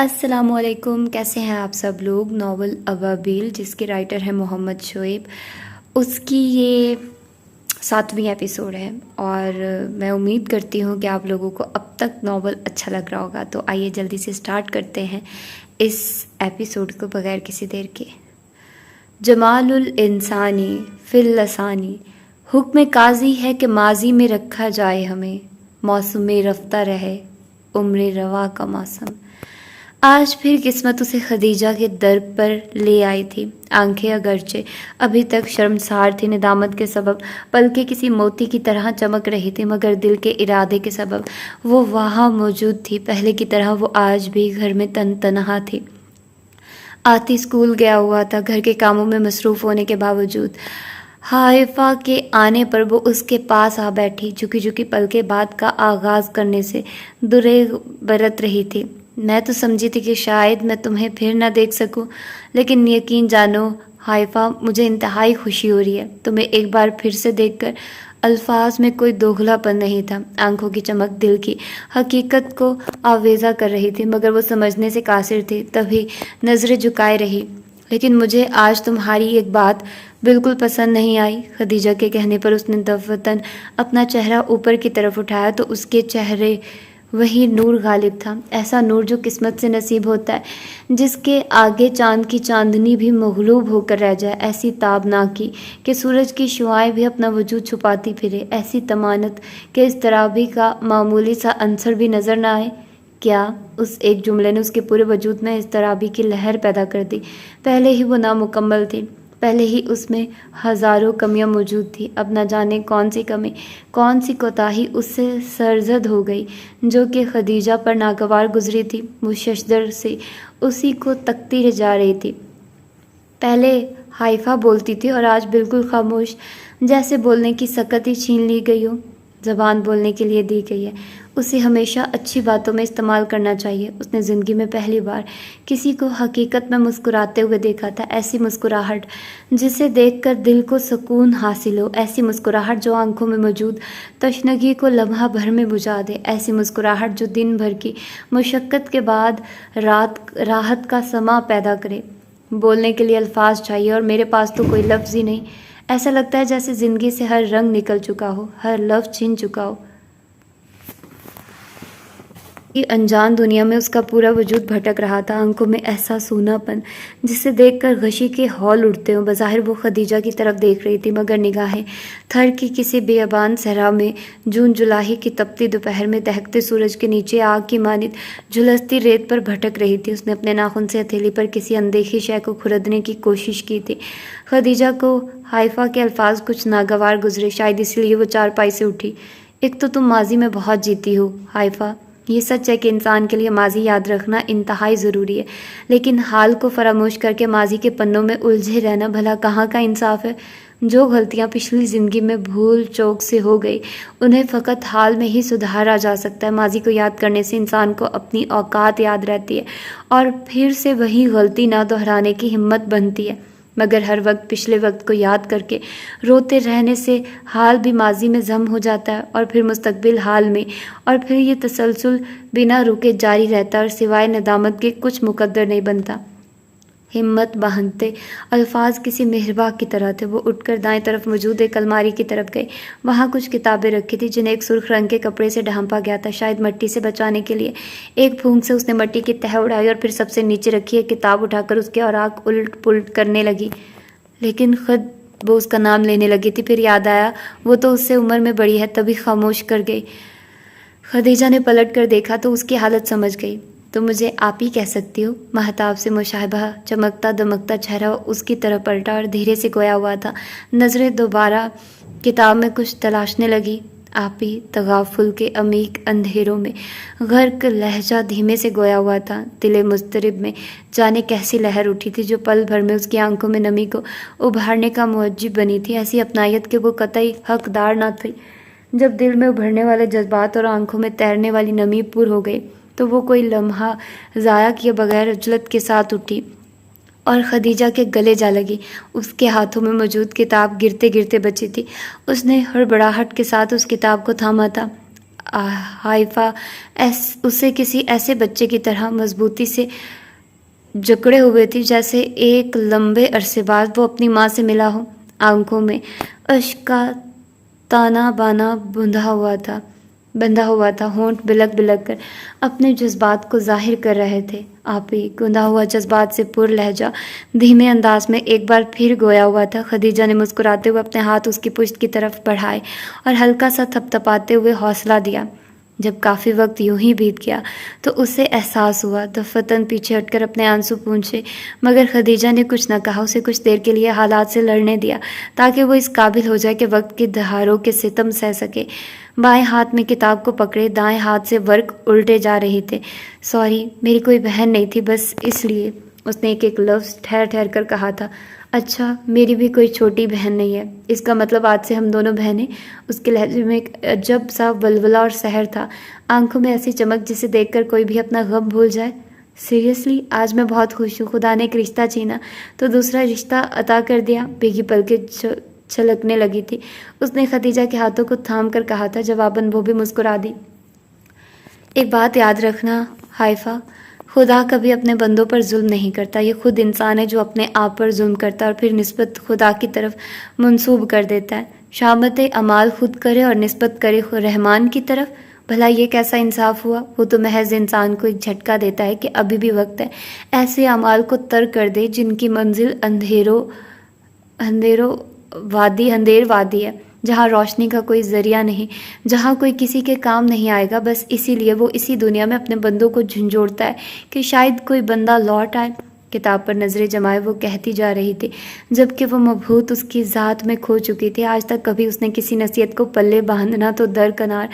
السلام علیکم، کیسے ہیں آپ سب لوگ؟ ناول ابابیل جس کے رائٹر ہیں محمد شعیب، اس کی یہ 7ویں ایپیسوڈ ہے اور میں امید کرتی ہوں کہ آپ لوگوں کو اب تک ناول اچھا لگ رہا ہوگا۔ تو آئیے جلدی سے سٹارٹ کرتے ہیں اس ایپیسوڈ کو بغیر کسی دیر کے۔ جمال الانسانی فی اللسانی، حکم قاضی ہے کہ ماضی میں رکھا جائے ہمیں، موسم رفتہ رہے عمر رواں کا موسم۔ آج پھر قسمت اسے خدیجہ کے در پر لے آئی تھی۔ آنکھیں اگرچہ ابھی تک شرمسار تھی ندامت کے سبب، پلکیں کسی موتی کی طرح چمک رہی تھی، مگر دل کے ارادے کے سبب وہ وہاں موجود تھی۔ پہلے کی طرح وہ آج بھی گھر میں تنہا تھی۔ آتی اسکول گیا ہوا تھا، گھر کے کاموں میں مصروف ہونے کے باوجود۔ حائفہ کے آنے پر وہ اس کے پاس آ بیٹھی، جھکی جھکی پلکیں بات کا آغاز کرنے سے دریغ برت رہی تھی۔ میں تو سمجھی تھی کہ شاید میں تمہیں پھر نہ دیکھ سکوں، لیکن یقین جانو حائفہ، مجھے انتہائی خوشی ہو رہی ہے تمہیں ایک بار پھر سے دیکھ کر۔ الفاظ میں کوئی دوغلا پن نہیں تھا، آنکھوں کی چمک دل کی حقیقت کو آویزہ کر رہی تھی، مگر وہ سمجھنے سے قاصر تھی، تبھی نظریں جھکائے رہی۔ لیکن مجھے آج تمہاری ایک بات بالکل پسند نہیں آئی۔ خدیجہ کے کہنے پر اس نے دفعتاً اپنا چہرہ اوپر کی طرف اٹھایا تو اس کے چہرے وہی نور غالب تھا، ایسا نور جو قسمت سے نصیب ہوتا ہے، جس کے آگے چاند کی چاندنی بھی مغلوب ہو کر رہ جائے، ایسی تابناکی کہ سورج کی شعاعیں بھی اپنا وجود چھپاتی پھرے، ایسی طمانت کہ اضطرابی کا معمولی سا عنصر بھی نظر نہ آئے۔ کیا اس ایک جملے نے اس کے پورے وجود میں اضطرابی کی لہر پیدا کر دی۔ پہلے ہی وہ نامکمل تھی، پہلے ہی اس میں ہزاروں کمیاں موجود تھیں، اب نہ جانے کون سی کمی، کون سی کوتاہی اس سے سرزد ہو گئی جو کہ خدیجہ پر ناگوار گزری تھی۔ وہ ششدر سے اسی کو تکتی جا رہی تھی۔ پہلے حائفہ بولتی تھی اور آج بالکل خاموش، جیسے بولنے کی سکت ہی چھین لی گئی ہو۔ زبان بولنے کے لیے دی گئی ہے، اسے ہمیشہ اچھی باتوں میں استعمال کرنا چاہیے۔ اس نے زندگی میں پہلی بار کسی کو حقیقت میں مسکراتے ہوئے دیکھا تھا، ایسی مسکراہٹ جسے دیکھ کر دل کو سکون حاصل ہو، ایسی مسکراہٹ جو آنکھوں میں موجود تشنگی کو لمحہ بھر میں بجھا دے، ایسی مسکراہٹ جو دن بھر کی مشقت کے بعد راحت کا سماں پیدا کرے۔ بولنے کے لیے الفاظ چاہیے اور میرے پاس تو کوئی لفظ ہی نہیں۔ ایسا لگتا ہے جیسے زندگی سے ہر رنگ نکل چکا ہو، ہر لفظ چھن چکا ہو۔ انجان دنیا میں اس کا پورا وجود بھٹک رہا تھا، آنکھوں میں ایسا سونا پن جسے دیکھ کر غشی کے ہول اٹھتے ہوں۔ بظاہر وہ خدیجہ کی طرف دیکھ رہی تھی، مگر نگاہیں تھر کی کسی بیابان صحرا میں جون جولائی کی تپتی دوپہر میں دہکتے سورج کے نیچے آگ کی مانند جھلستی ریت پر بھٹک رہی تھی۔ اس نے اپنے ناخن سے ہتھیلی پر کسی اندیکھی شے کو کھردنے کی کوشش کی تھی۔ خدیجہ کو حائفہ کے الفاظ کچھ ناگوار گزرے، شاید اس لیے وہ چارپائی سے اٹھی۔ ایک تو تم ماضی میں بہت جیتی ہو حائفہ، یہ سچ ہے کہ انسان کے لیے ماضی یاد رکھنا انتہائی ضروری ہے، لیکن حال کو فراموش کر کے ماضی کے پنوں میں الجھے رہنا بھلا کہاں کا انصاف ہے؟ جو غلطیاں پچھلی زندگی میں بھول چوک سے ہو گئی، انہیں فقط حال میں ہی سدھارا جا سکتا ہے۔ ماضی کو یاد کرنے سے انسان کو اپنی اوقات یاد رہتی ہے اور پھر سے وہی غلطی نہ دہرانے کی ہمت بنتی ہے، مگر ہر وقت پچھلے وقت کو یاد کر کے روتے رہنے سے حال بھی ماضی میں ضم ہو جاتا ہے اور پھر مستقبل حال میں، اور پھر یہ تسلسل بنا رکے جاری رہتا ہے اور سوائے ندامت کے کچھ مقدر نہیں بنتا۔ ہمت باندھتے الفاظ کسی مہرباں کی طرح تھے۔ وہ اٹھ کر دائیں طرف موجود ایک الماری کی طرف گئی، وہاں کچھ کتابیں رکھی تھی جنہیں ایک سرخ رنگ کے کپڑے سے ڈھانپا گیا تھا، شاید مٹی سے بچانے کے لیے۔ ایک پھونک سے اس نے مٹی کی تہ اڑائی اور پھر سب سے نیچے رکھی ایک کتاب اٹھا کر اس کے اوراق الٹ پلٹ کرنے لگی، لیکن خود وہ اس کا نام لینے لگی تھی، پھر یاد آیا وہ تو اس سے عمر میں بڑی ہے، تبھی خاموش کر گئی۔ خدیجہ نے پلٹ کر دیکھا تو اس کی حالت سمجھ گئی۔ تم مجھے آپ ہی کہہ سکتی ہو؟ مہتاب سے مشابہہ چمکتا دمکتا چہرہ اس کی طرف پلٹا اور دھیرے سے گویا ہوا تھا۔ نظریں دوبارہ کتاب میں کچھ تلاشنے لگی۔ آپ ہی، تغافل کے عمیق اندھیروں میں غرق لہجہ دھیمے سے گویا ہوا تھا۔ دل مضطرب میں جانے کیسی لہر اٹھی تھی جو پل بھر میں اس کی آنکھوں میں نمی کو ابھارنے کا موجب بنی تھی، ایسی اپنائیت کہ وہ قطعی حقدار نہ تھی۔ جب دل میں ابھرنے والے جذبات اور آنکھوں میں تیرنے والی نمی پر ہو گئی تو وہ کوئی لمحہ ضائع کیے بغیر عجلت کے ساتھ اٹھی اور خدیجہ کے گلے جا لگی۔ اس کے ہاتھوں میں موجود کتاب گرتے گرتے بچی تھی۔ اس نے ہڑبڑاہٹ کے ساتھ اس کتاب کو تھاما تھا۔ حائفہ اسے کسی ایسے بچے کی طرح مضبوطی سے جکڑے ہوئے تھی جیسے ایک لمبے عرصے بعد وہ اپنی ماں سے ملا ہو۔ آنکھوں میں اشک کا تانا بانا بندھا ہوا تھا، ہونٹ بلک بلک کر اپنے جذبات کو ظاہر کر رہے تھے۔ آپ ہی گندا ہوا جذبات سے پر لہجہ دھیمے انداز میں ایک بار پھر گویا ہوا تھا۔ خدیجہ نے مسکراتے ہوئے اپنے ہاتھ اس کی پشت کی طرف بڑھائے اور ہلکا سا تھپ تھپاتے ہوئے حوصلہ دیا۔ جب کافی وقت یوں ہی بیت گیا تو اسے احساس ہوا، دفتن پیچھے ہٹ کر اپنے آنسو پونچھے، مگر خدیجہ نے کچھ نہ کہا، اسے کچھ دیر کے لیے حالات سے لڑنے دیا تاکہ وہ اس قابل ہو جائے کہ وقت کی دہاروں کے ستم سہ سکے۔ بائیں ہاتھ میں کتاب کو پکڑے دائیں ہاتھ سے ورق الٹے جا رہے تھے۔ سوری، میری کوئی بہن نہیں تھی، بس اس لیے اس نے ایک لفظ ٹھہر ٹھہر کر کہا تھا۔ اچھا، میری بھی کوئی چھوٹی بہن نہیں ہے، اس کا مطلب آج سے ہم دونوں بہنیں۔ اس کے لہجے میں ایک عجب سا ولولہ اور سحر تھا، آنکھوں میں ایسی چمک جسے دیکھ کر کوئی بھی اپنا غم بھول جائے۔ سیریسلی، آج میں بہت خوش ہوں، خدا نے ایک رشتہ چھینا تو دوسرا رشتہ عطا کر دیا۔ بھیگی پلکیں چھلکنے لگی تھی۔ اس نے خدیجہ کے ہاتھوں کو تھام کر کہا تھا۔ جواباً وہ بھی مسکرا دی۔ ایک بات یاد رکھنا حائفہ، خدا کبھی اپنے بندوں پر ظلم نہیں کرتا، یہ خود انسان ہے جو اپنے آپ پر ظلم کرتا ہے اور پھر نسبت خدا کی طرف منسوب کر دیتا ہے۔ شامت اعمال خود کرے اور نسبت کرے رحمان کی طرف، بھلا یہ کیسا انصاف ہوا؟ وہ تو محض انسان کو ایک جھٹکا دیتا ہے کہ ابھی بھی وقت ہے، ایسے اعمال کو ترک کر دے جن کی منزل اندھیر وادی ہے، جہاں روشنی کا کوئی ذریعہ نہیں، جہاں کوئی کسی کے کام نہیں آئے گا۔ بس اسی لیے وہ اسی دنیا میں اپنے بندوں کو جھنجھوڑتا ہے کہ شاید کوئی بندہ لوٹ آئے۔ کتاب پر نظریں جمائے وہ کہتی جا رہی تھی، جبکہ وہ مبہوت اس کی ذات میں کھو چکی تھی۔ آج تک کبھی اس نے کسی نصیحت کو پلے باندھنا تو درکنار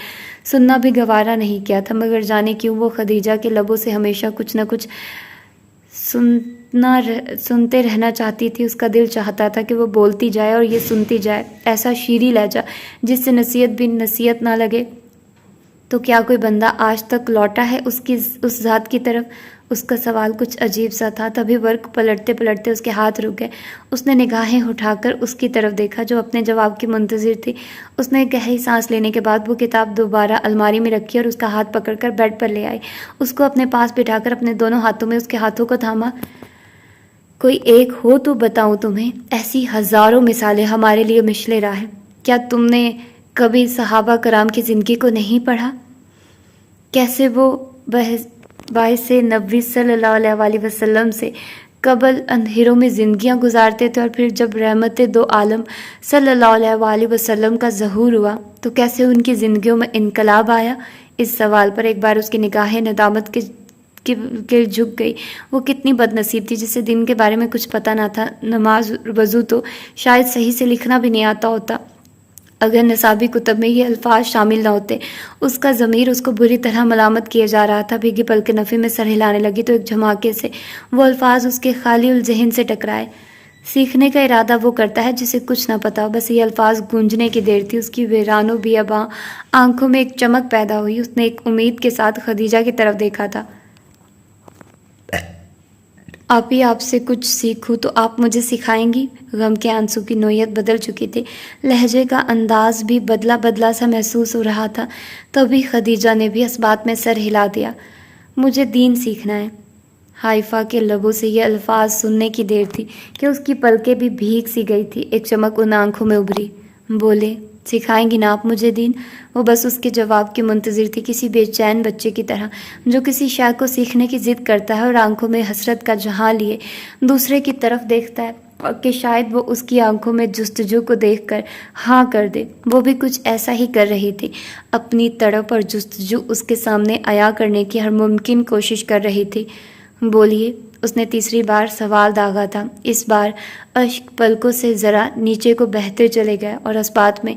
سننا بھی گوارا نہیں کیا تھا، مگر جانے کیوں وہ خدیجہ کے لبوں سے ہمیشہ کچھ نہ کچھ سنتے رہنا چاہتی تھی۔ اس کا دل چاہتا تھا کہ وہ بولتی جائے اور یہ سنتی جائے، ایسا شیریں لہجہ جس سے نصیحت بھی نصیحت نہ لگے۔ تو کیا کوئی بندہ آج تک لوٹا ہے اس ذات کی طرف؟ اس کا سوال کچھ عجیب سا تھا۔ تبھی ورق پلٹتے پلٹتے اس کے ہاتھ رک گئے۔ اس نے نگاہیں اٹھا کر اس کی طرف دیکھا جو اپنے جواب کی منتظر تھی۔ اس نے گہری سانس لینے کے بعد وہ کتاب دوبارہ الماری میں رکھی اور اس کا ہاتھ پکڑ کر بیڈ پر لے آئی۔ اس کو اپنے پاس بٹھا کر اپنے دونوں ہاتھوں میں اس کے ہاتھوں کو تھاما۔ کوئی ایک ہو تو بتاؤں تمہیں، ایسی ہزاروں مثالیں ہمارے لیے مشل راہ ہیں۔ کیا تم نے کبھی صحابہ کرام کی زندگی کو نہیں پڑھا؟ کیسے وہ باعث نبوی صلی اللہ علیہ وآلہ وسلم سے قبل اندھیروں میں زندگیاں گزارتے تھے، اور پھر جب رحمت دو عالم صلی اللہ علیہ وآلہ وسلم کا ظہور ہوا تو کیسے ان کی زندگیوں میں انقلاب آیا؟ اس سوال پر ایک بار اس کی نگاہیں ندامت کے جھک گئی۔ وہ کتنی بد نصیب تھی جسے دین کے بارے میں کچھ پتہ نہ تھا، نماز وضو تو شاید صحیح سے لکھنا بھی نہیں آتا ہوتا۔ اگر نصابی کتب میں یہ الفاظ شامل نہ ہوتے۔ اس کا ضمیر اس کو بری طرح ملامت کیے جا رہا تھا۔ بھیگی پلکیں نفی میں سر ہلانے لگی تو ایک جھماکے سے وہ الفاظ اس کے خالی الذہن سے ٹکرائے۔ سیکھنے کا ارادہ وہ کرتا ہے جسے کچھ نہ پتا ہو، بس یہ الفاظ گونجنے کی دیر تھی۔ اس کی ویران و بیاباں آنکھوں میں ایک چمک پیدا ہوئی۔ اس نے ایک امید کے ساتھ خدیجہ کی طرف دیکھا تھا۔ آپ سے کچھ سیکھوں تو آپ مجھے سکھائیں گی؟ غم کے آنسو کی نوعیت بدل چکی تھی، لہجے کا انداز بھی بدلا بدلا سا محسوس ہو رہا تھا۔ تبھی خدیجہ نے بھی اس بات میں سر ہلا دیا۔ مجھے دین سیکھنا ہے۔ حائفہ کے لبوں سے یہ الفاظ سننے کی دیر تھی کہ اس کی پلکیں بھی بھیگ سی گئی تھی۔ ایک چمک ان آنکھوں میں ابھری۔ بولے، سکھائیں گی نا آپ مجھے دین؟ وہ بس اس کے جواب کی منتظر تھی، کسی بے چین بچے کی طرح جو کسی شے کو سیکھنے کی ضد کرتا ہے اور آنکھوں میں حسرت کا جہاں لیے دوسرے کی طرف دیکھتا ہے، اور کہ شاید وہ اس کی آنکھوں میں جستجو کو دیکھ کر ہاں کر دے۔ وہ بھی کچھ ایسا ہی کر رہی تھی، اپنی تڑپ اور جستجو اس کے سامنے عیاں کرنے کی ہر ممکن کوشش کر رہی تھی۔ بولیے، اس نے تیسری بار سوال داغا تھا۔ اس بار اشک پلکوں سے ذرا نیچے کو بہتے چلے گئے اور اس بات میں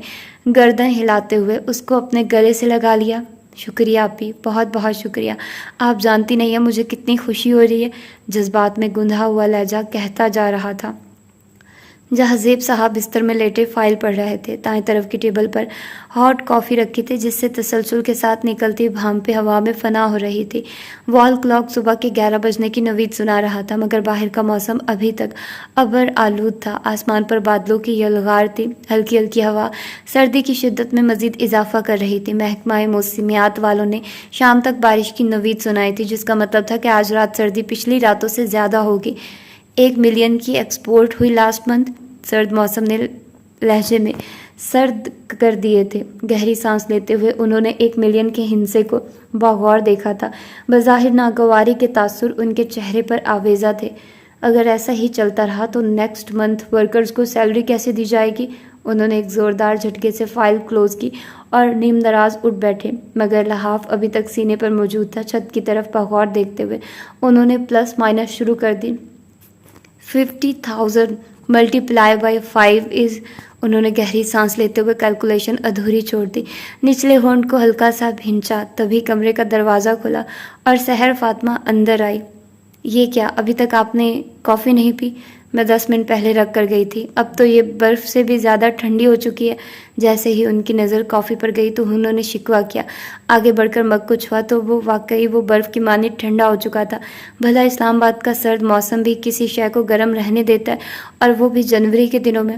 گردن ہلاتے ہوئے اس کو اپنے گلے سے لگا لیا۔ شکریہ آپی، بہت بہت شکریہ۔ آپ جانتی نہیں ہیں مجھے کتنی خوشی ہو رہی ہے، جذبات میں گندھا ہوا لہجہ کہتا جا رہا تھا۔ جہازیب صاحب بستر میں لیٹے فائل پڑھ رہے تھے۔ دائیں طرف کی ٹیبل پر ہاٹ کافی رکھی تھی جس سے تسلسل کے ساتھ نکلتی بھانپ ہوا میں فنا ہو رہی تھی۔ وال کلاک صبح کے 11 بجنے کی نوید سنا رہا تھا، مگر باہر کا موسم ابھی تک ابر آلود تھا۔ آسمان پر بادلوں کی یلغار تھی، ہلکی ہلکی ہوا سردی کی شدت میں مزید اضافہ کر رہی تھی۔ محکمہ موسمیات والوں نے شام تک بارش کی نوید سنائی تھی، جس کا مطلب تھا کہ آج رات سردی پچھلی راتوں سے زیادہ ہوگی۔ 1 ملین کی ایکسپورٹ ہوئی لاسٹ منتھ، سرد موسم نے لہجے میں سرد کر دیے تھے۔ گہری سانس لیتے ہوئے انہوں نے 1 ملین کے ہندسے کو بغور دیکھا تھا۔ بظاہر ناگواری کے تاثر ان کے چہرے پر آویزہ تھے۔ اگر ایسا ہی چلتا رہا تو نیکسٹ منتھ ورکرز کو سیلری کیسے دی جائے گی؟ انہوں نے ایک زوردار جھٹکے سے فائل کلوز کی اور نیم دراز اٹھ بیٹھے، مگر لحاف ابھی تک سینے پر موجود تھا۔ چھت کی طرف بغور دیکھتے ہوئے انہوں نے پلس مائنس شروع کر دی۔ 50,000 ملٹیپلائی بائی 5 از۔ انہوں نے گہری سانس لیتے ہوئے کیلکولیشن ادھوری چھوڑ دی۔ نچلے ہونٹ کو ہلکا سا بھینچا، تبھی کمرے کا دروازہ کھلا اور سحر فاطمہ اندر آئی۔ یہ کیا، ابھی تک آپ نے کافی نہیں پی؟ میں 10 منٹ پہلے رکھ کر گئی تھی، اب تو یہ برف سے بھی زیادہ ٹھنڈی ہو چکی ہے۔ جیسے ہی ان کی نظر کافی پر گئی تو انہوں نے شکوہ کیا۔ آگے بڑھ کر مگ کو چھوا تو وہ واقعی وہ برف کی مانند ٹھنڈا ہو چکا تھا۔ بھلا اسلام آباد کا سرد موسم بھی کسی شے کو گرم رہنے دیتا ہے، اور وہ بھی جنوری کے دنوں میں؟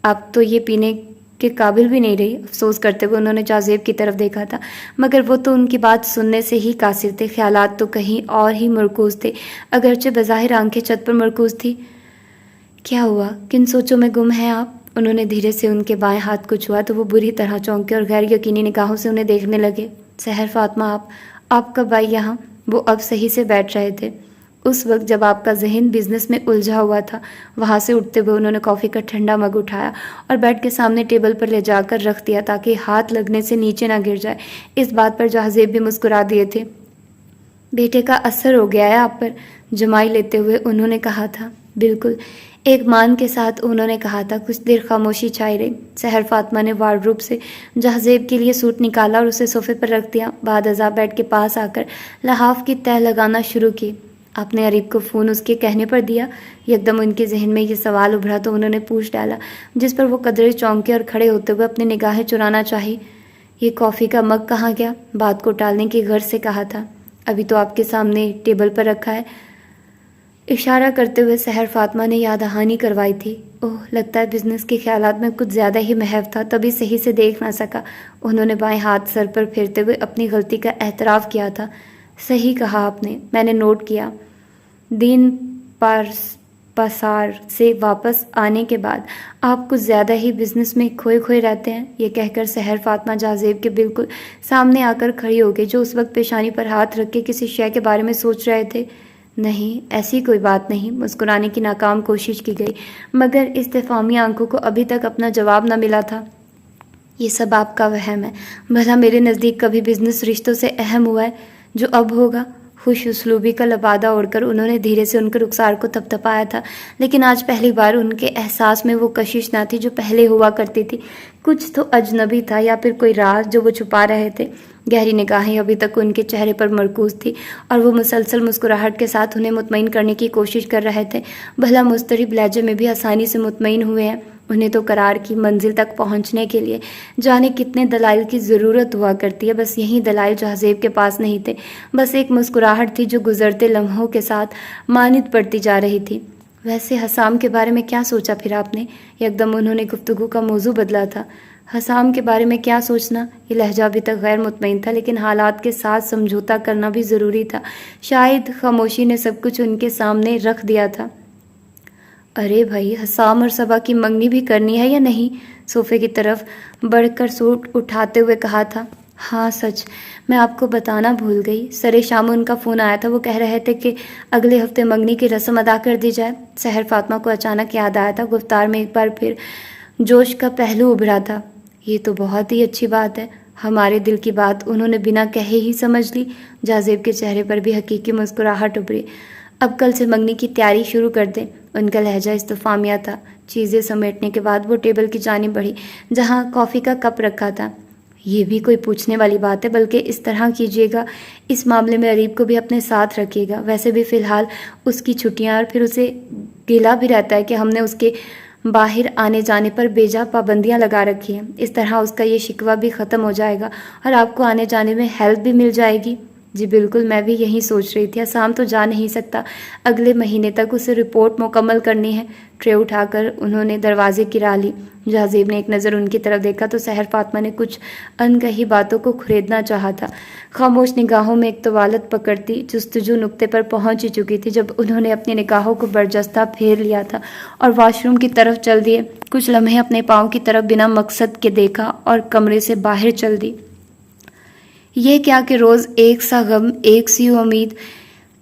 آپ تو یہ پینے کے قابل بھی نہیں رہی۔ افسوس کرتے ہوئے انہوں نے جازیب کی طرف دیکھا تھا، مگر وہ تو ان کی بات سننے سے ہی قاصر تھے، خیالات تو کہیں اور ہی مرکوز تھے، اگرچہ بظاہر آنکھیں چھت پر مرکوز تھی۔ کیا ہوا؟ کن سوچوں میں گم ہیں آپ؟ انہوں نے دھیرے سے ان کے بائیں ہاتھ کو چھوا تو وہ بری طرح چونکے اور غیر یقینی نگاہوں سے انہیں دیکھنے لگے۔ سحر فاطمہ، آپ کب آئی یہاں؟ وہ اب صحیح سے بیٹھ رہے تھے۔ اس وقت جب آپ کا ذہن بزنس میں الجھا ہوا تھا۔ وہاں سے اٹھتے ہوئے انہوں نے کافی کا ٹھنڈا مگ اٹھایا اور بیڈ کے سامنے ٹیبل پر لے جا کر رکھ دیا تاکہ ہاتھ لگنے سے نیچے نہ گر جائے۔ اس بات پر جہازیب بھی مسکرا دیے تھے۔ بیٹے کا اثر ہو گیا ہے آپ پر، جمائی لیتے ہوئے انہوں نے کہا تھا۔ بالکل، ایک مان کے ساتھ انہوں نے کہا تھا۔ کچھ دیر خاموشی چھائی رہی۔ سحر فاطمہ نے وارڈروب سے جہازیب کے لیے سوٹ نکالا اور اسے صوفے پر رکھ دیا۔ بعد ازاں بیڈ کے پاس آ کر لحاف کی تہہ لگانا شروع کی۔ آپ نے عریب کو فون اس کے کہنے پر دیا؟ یکدم ان کے ذہن میں یہ سوال ابھرا تو انہوں نے پوچھ ڈالا، جس پر وہ قدرے چونکے اور کھڑے ہوتے ہوئے اپنی نگاہیں چرانا چاہی۔ یہ کافی کا مگ کہاں گیا؟ بات کو ٹالنے کی غرض سے کہا تھا۔ ابھی تو آپ کے سامنے ٹیبل پر رکھا ہے، اشارہ کرتے ہوئے سحر فاطمہ نے یاد دہانی کروائی تھی۔ اوہ، لگتا ہے بزنس کے خیالات میں کچھ زیادہ ہی محو تھا، تبھی صحیح سے دیکھ نہ سکا۔ انہوں نے بائیں ہاتھ سر پر پھیرتے ہوئے اپنی غلطی کا اعتراف کیا تھا۔ صحیح کہا آپ نے، میں نے نوٹ کیا۔ دین پاسار سے واپس آنے کے بعد آپ کچھ زیادہ ہی بزنس میں کھوئے رہتے ہیں۔ یہ کہہ کر سحر فاطمہ جازیب کے بالکل سامنے آ کر کھڑی ہو گئی، جو اس وقت پیشانی پر ہاتھ رکھ کے کسی شے کے بارے میں سوچ رہے تھے۔ نہیں، ایسی کوئی بات نہیں۔ مسکرانے کی ناکام کوشش کی گئی، مگر استفہامی آنکھوں کو ابھی تک اپنا جواب نہ ملا تھا۔ یہ سب آپ کا وہم ہے۔ بھلا میرے نزدیک کبھی بزنس رشتوں سے اہم ہوا ہے جو اب ہوگا؟ خوش اسلوبی کا لبادہ اوڑھ کر انہوں نے دھیرے سے ان کے رخسار کو تھپتھپایا تھا، لیکن آج پہلی بار ان کے احساس میں وہ کشش نہ تھی جو پہلے ہوا کرتی تھی۔ کچھ تو اجنبی تھا یا پھر کوئی راز جو وہ چھپا رہے تھے۔ گہری نگاہیں ابھی تک ان کے چہرے پر مرکوز تھی اور وہ مسلسل مسکراہٹ کے ساتھ انہیں مطمئن کرنے کی کوشش کر رہے تھے۔ بھلا مضطرب لہجے میں بھی آسانی سے مطمئن ہوئے ہیں؟ انہیں تو قرار کی منزل تک پہنچنے کے لیے جانے کتنے دلائل کی ضرورت ہوا کرتی ہے، بس یہی دلائل جہازیب کے پاس نہیں تھے۔ بس ایک مسکراہٹ تھی جو گزرتے لمحوں کے ساتھ مانند پڑتی جا رہی تھی۔ ویسے حسام کے بارے میں کیا سوچا پھر آپ نے؟ یکدم انہوں نے گفتگو کا موضوع بدلا تھا۔ حسام کے بارے میں کیا سوچنا؟ یہ لہجہ ابھی تک غیر مطمئن تھا، لیکن حالات کے ساتھ سمجھوتا کرنا بھی ضروری تھا۔ شاید خاموشی نے سب کچھ ان کے سامنے رکھ دیا تھا۔ ارے بھائی، حسام اور صبا کی منگنی بھی کرنی ہے یا نہیں؟ صوفے کی طرف بڑھ کر سوٹ اٹھاتے ہوئے کہا تھا۔ ہاں سچ، میں آپ کو بتانا بھول گئی، سرے شام ان کا فون آیا تھا، وہ کہہ رہے تھے کہ اگلے ہفتے منگنی کی رسم ادا کر دی جائے۔ سحر فاطمہ کو اچانک یاد آیا تھا، گفتار میں ایک بار پھر جوش کا پہلو ابھرا تھا۔ یہ تو بہت ہی اچھی بات ہے۔ ہمارے دل کی بات انہوں نے بنا کہے ہی سمجھ لی۔ جازیب کے چہرے پر بھی حقیقی مسکراہٹ ابھری۔ اب کل سے منگنی کی تیاری شروع کر دیں۔ ان کا لہجہ استفہامیہ تھا۔ چیزیں سمیٹنے کے بعد وہ ٹیبل کی جانب بڑھی جہاں کافی کا کپ رکھا تھا۔ یہ بھی کوئی پوچھنے والی بات ہے، بلکہ اس طرح کیجیے گا، اس معاملے میں عریب کو بھی اپنے ساتھ رکھیے گا۔ ویسے بھی فی الحال اس کی چھٹیاں، اور پھر اسے گلا بھی رہتا ہے کہ ہم نے اس کے باہر آنے جانے پر بے جا پابندیاں لگا رکھی ہیں۔ اس طرح اس کا یہ شکوہ بھی ختم ہو جائے گا اور آپ کو آنے جانے میں ہیلپ بھی مل جائے گی۔ جی بالکل، میں بھی یہی سوچ رہی تھی۔ آسام تو جا نہیں سکتا، اگلے مہینے تک اسے رپورٹ مکمل کرنی ہے۔ ٹرے اٹھا کر انہوں نے دروازے گرا لی۔ جہازیب نے ایک نظر ان کی طرف دیکھا تو سحر فاطمہ نے کچھ انکہی باتوں کو کھریدنا چاہا تھا۔ خاموش نگاہوں میں ایک طوالت پکڑتی جستجو نقطے پر پہنچ ہی چکی تھی جب انہوں نے اپنی نگاہوں کو برجستہ پھیر لیا تھا اور واش روم کی طرف چل دیے۔ کچھ لمحے اپنے پاؤں کی طرف بنا مقصد کے دیکھا اور کمرے سے باہر چل دی۔ یہ کیا کہ روز ایک سا غم، ایک سی امید،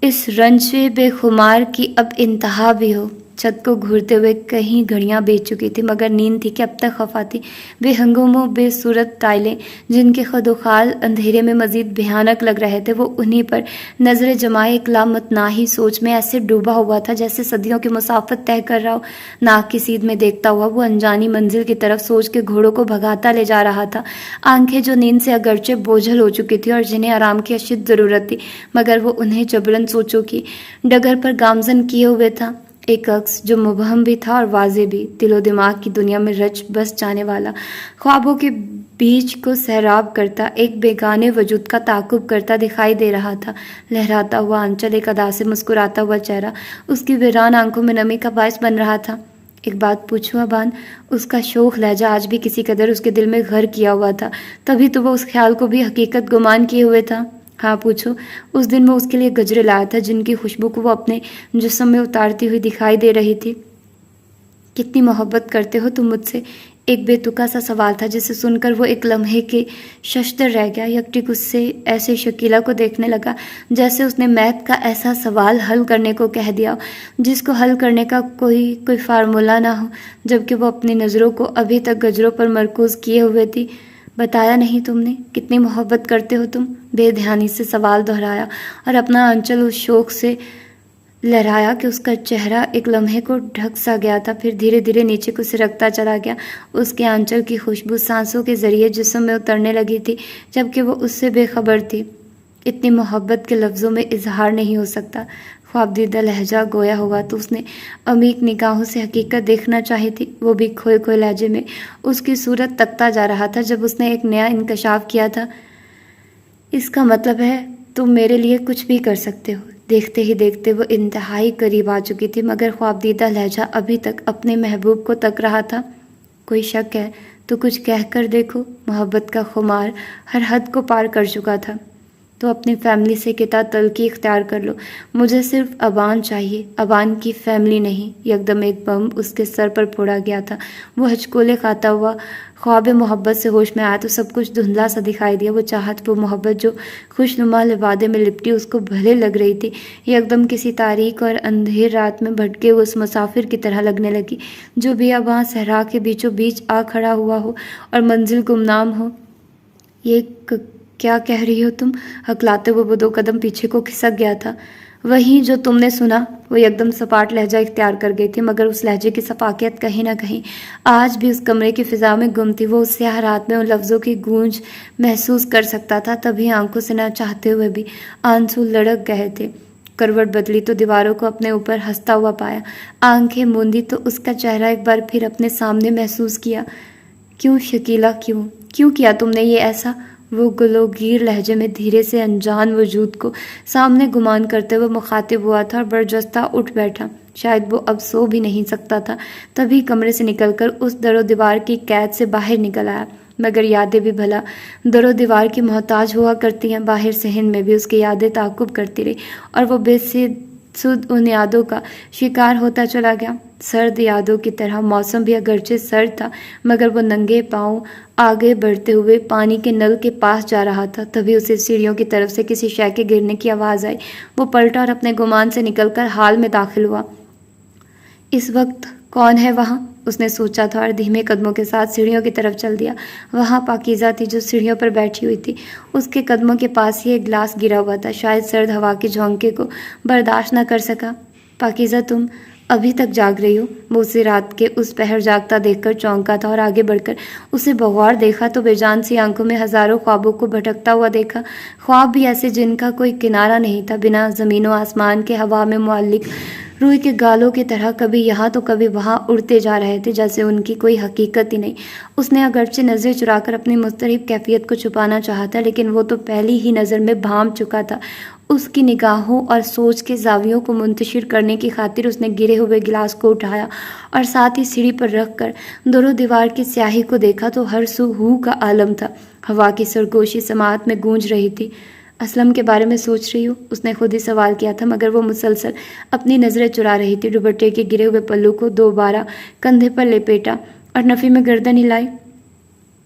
اس رنج بے خمار کی اب انتہا بھی ہو۔ چھت کو گھورتے ہوئے کہیں گھڑیاں بیچ چکی تھی مگر نیند تھی کہ اب تک خفا تھی۔ بے ہنگم و بے صورت ٹائلیں جن کے خد و خال اندھیرے میں مزید بھیانک لگ رہے تھے، وہ انہی پر نظر جمائے ایک لامتناہی سوچ میں ایسے ڈوبا ہوا تھا جیسے صدیوں کی مسافت طے کر رہا ہو۔ ناک کی سیدھ میں دیکھتا ہوا وہ انجانی منزل کی طرف سوچ کے گھوڑوں کو بھگاتا لے جا رہا تھا۔ آنکھیں جو نیند سے اگرچہ بوجھل ہو چکی تھی اور جنہیں آرام کی اشد ضرورت تھی، مگر وہ انہیں جبراً سوچوں کی ڈگر پر گامزن کیے ہوئے تھا۔ ایک عکس جو مبہم بھی تھا اور واضح بھی، دل و دماغ کی دنیا میں رچ بس جانے والا، خوابوں کے بیچ کو سیراب کرتا، ایک بیگانے وجود کا تعاقب کرتا دکھائی دے رہا تھا۔ لہراتا ہوا آنچل، ایک ادا سے مسکراتا ہوا چہرہ اس کی ویران آنکھوں میں نمی کا باعث بن رہا تھا۔ ایک بات پوچھوں ابان؟ اس کا شوخ لہجہ آج بھی کسی قدر اس کے دل میں گھر کیا ہوا تھا، تبھی تو وہ اس خیال کو بھی حقیقت گمان کیے ہوئے تھا۔ ہاں پوچھو۔ اس دن میں اس کے لیے گجرے لایا تھا جن کی خوشبو کو وہ اپنے جسم میں اتارتی ہوئی دکھائی دے رہی تھی۔ کتنی محبت کرتے ہو تم مجھ سے؟ ایک بے تکا سا سوال تھا جسے سن کر وہ ایک لمحے کے ششدر رہ گیا۔ یکٹک اس سے ایسے شکیلہ کو دیکھنے لگا جیسے اس نے میتھ کا ایسا سوال حل کرنے کو کہہ دیا جس کو حل کرنے کا کوئی فارمولہ نہ ہو، جبکہ وہ اپنی نظروں کو ابھی تک گجروں پر مرکوز کیے ہوئے تھی۔ بتایا نہیں تم نے کتنی محبت کرتے ہو تم؟ بے دھیانی سے سوال دہرایا اور اپنا آنچل اس شوق سے لہرایا کہ اس کا چہرہ ایک لمحے کو ڈھک سا گیا تھا، پھر دھیرے دھیرے نیچے کو سرکتا چلا گیا۔ اس کے آنچل کی خوشبو سانسوں کے ذریعے جسم میں اترنے لگی تھی جبکہ وہ اس سے بے خبر تھی۔ اتنی محبت کے لفظوں میں اظہار نہیں ہو سکتا۔ خوابدیدہ لہجہ گویا ہوا تو اس نے عمیق نگاہوں سے حقیقت دیکھنا چاہی تھی، وہ بھی کھوئے کھوئے لہجے میں اس کی صورت تکتا جا رہا تھا جب اس نے ایک نیا انکشاف کیا تھا۔ اس کا مطلب ہے تم میرے لیے کچھ بھی کر سکتے ہو۔ دیکھتے ہی دیکھتے وہ انتہائی قریب آ چکی تھی مگر خوابدیدہ لہجہ ابھی تک اپنے محبوب کو تک رہا تھا۔ کوئی شک ہے تو کچھ کہہ کر دیکھو۔ محبت کا خمار ہر حد کو پار کر چکا تھا۔ تو اپنی فیملی سے قطع تلقی اختیار کر لو۔ مجھے صرف ابان چاہیے، ابان کی فیملی نہیں۔ یکدم ایک بم اس کے سر پر پھوڑا گیا تھا۔ وہ ہچکولے کھاتا ہوا خواب محبت سے ہوش میں آیا تو سب کچھ دھندلا سا دکھائی دیا۔ وہ چاہت، وہ محبت جو خوشنما لبادے میں لپٹی اس کو بھلے لگ رہی تھی، یکدم کسی تاریک اور اندھیر رات میں بھٹکے ہوئے اس مسافر کی طرح لگنے لگی جو بیاباں صحرا کے بیچوں بیچ آ کھڑا ہوا ہو اور منزل گمنام ہو۔ یہ کیا کہہ رہی ہو تم؟ ہکلاتے ہوئے وہ 2 قدم پیچھے کو کھسک گیا تھا۔ وہی جو تم نے سنا۔ وہ یکدم سپاٹ لہجہ اختیار کر گئی تھی مگر اس لہجے کی سفاکیت کہیں نہ کہیں آج بھی اس کمرے کی فضا میں گم تھی۔ وہ اس سیاہ رات میں ان لفظوں کی گونج محسوس کر سکتا تھا، تبھی آنکھوں سے نہ چاہتے ہوئے بھی آنسو لڑک گئے تھے۔ کروٹ بدلی تو دیواروں کو اپنے اوپر ہنستا ہوا پایا، آنکھیں موندی تو اس کا چہرہ ایک بار پھر اپنے سامنے محسوس کیا۔ کیوں شکیلہ، کیوں کیا تم نے یہ ایسا؟ وہ گلوگیر لہجے میں دھیرے سے انجان وجود کو سامنے گمان کرتے ہوئے مخاطب ہوا تھا اور برجستہ اٹھ بیٹھا۔ شاید وہ اب سو بھی نہیں سکتا تھا، تبھی کمرے سے نکل کر اس در و دیوار کی قید سے باہر نکل آیا۔ مگر یادیں بھی بھلا در و دیوار کی محتاج ہوا کرتی ہیں۔ باہر صحن میں بھی اس کی یادیں تعاقب کرتی رہی اور وہ بے سود ان یادوں کا شکار ہوتا چلا گیا۔ سرد یادوں کی طرح موسم بھی اگرچہ سرد تھا مگر وہ ننگے پاؤں آگے بڑھتے ہوئے پانی کے نل کے پاس جا رہا تھا، تبھی اسے سیڑھیوں کی طرف سے کسی شے کے گرنے کی آواز آئی۔ وہ پلٹا اور اپنے گمان سے نکل کر ہال میں داخل ہوا۔ اس وقت کون ہے وہاں؟ اس نے سوچا تھا اور دھیمے قدموں کے ساتھ سیڑھیوں کی طرف چل دیا۔ وہاں پاکیزہ تھی جو سیڑھیوں پر بیٹھی ہوئی تھی۔ اس کے قدموں کے پاس ہی ایک گلاس گرا ہوا تھا، شاید سرد ہوا کے جھونکے کو برداشت نہ کر سکا۔ پاکیزہ تم ابھی تک جاگ رہی ہو؟ وہ اسے رات کے اس پہر جاگتا دیکھ کر چونکا تھا اور آگے بڑھ کر اسے بغور دیکھا تو بے جان سی آنکھوں میں ہزاروں خوابوں کو بھٹکتا ہوا دیکھا، خواب بھی ایسے جن کا کوئی کنارہ نہیں تھا، بنا زمین و آسمان کے ہوا میں معلق روئی کے گالوں کی طرح کبھی یہاں تو کبھی وہاں اڑتے جا رہے تھے، جیسے ان کی کوئی حقیقت ہی نہیں۔ اس نے اگرچہ نظریں چرا کر اپنی مضطرب کیفیت کو چھپانا چاہا تھا، لیکن وہ تو پہلی ہی نظر میں بھانپ چکا تھا۔ اس کی نگاہوں اور سوچ کے زاویوں کو منتشر کرنے کی خاطر اس نے گرے ہوئے گلاس کو اٹھایا اور ساتھ ہی سیڑھی پر رکھ کر دور و دیوار کی سیاہی کو دیکھا تو ہر سو ہو کا عالم تھا۔ ہوا کی سرگوشی سماعت میں گونج رہی تھی۔ اسلم کے بارے میں سوچ رہی ہوں؟ اس نے خود ہی سوال کیا تھا، مگر وہ مسلسل اپنی نظریں چرا رہی تھی۔ دوپٹے کے گرے ہوئے پلو کو دوبارہ کندھے پر لپیٹا اور نفی میں گردن ہلائی۔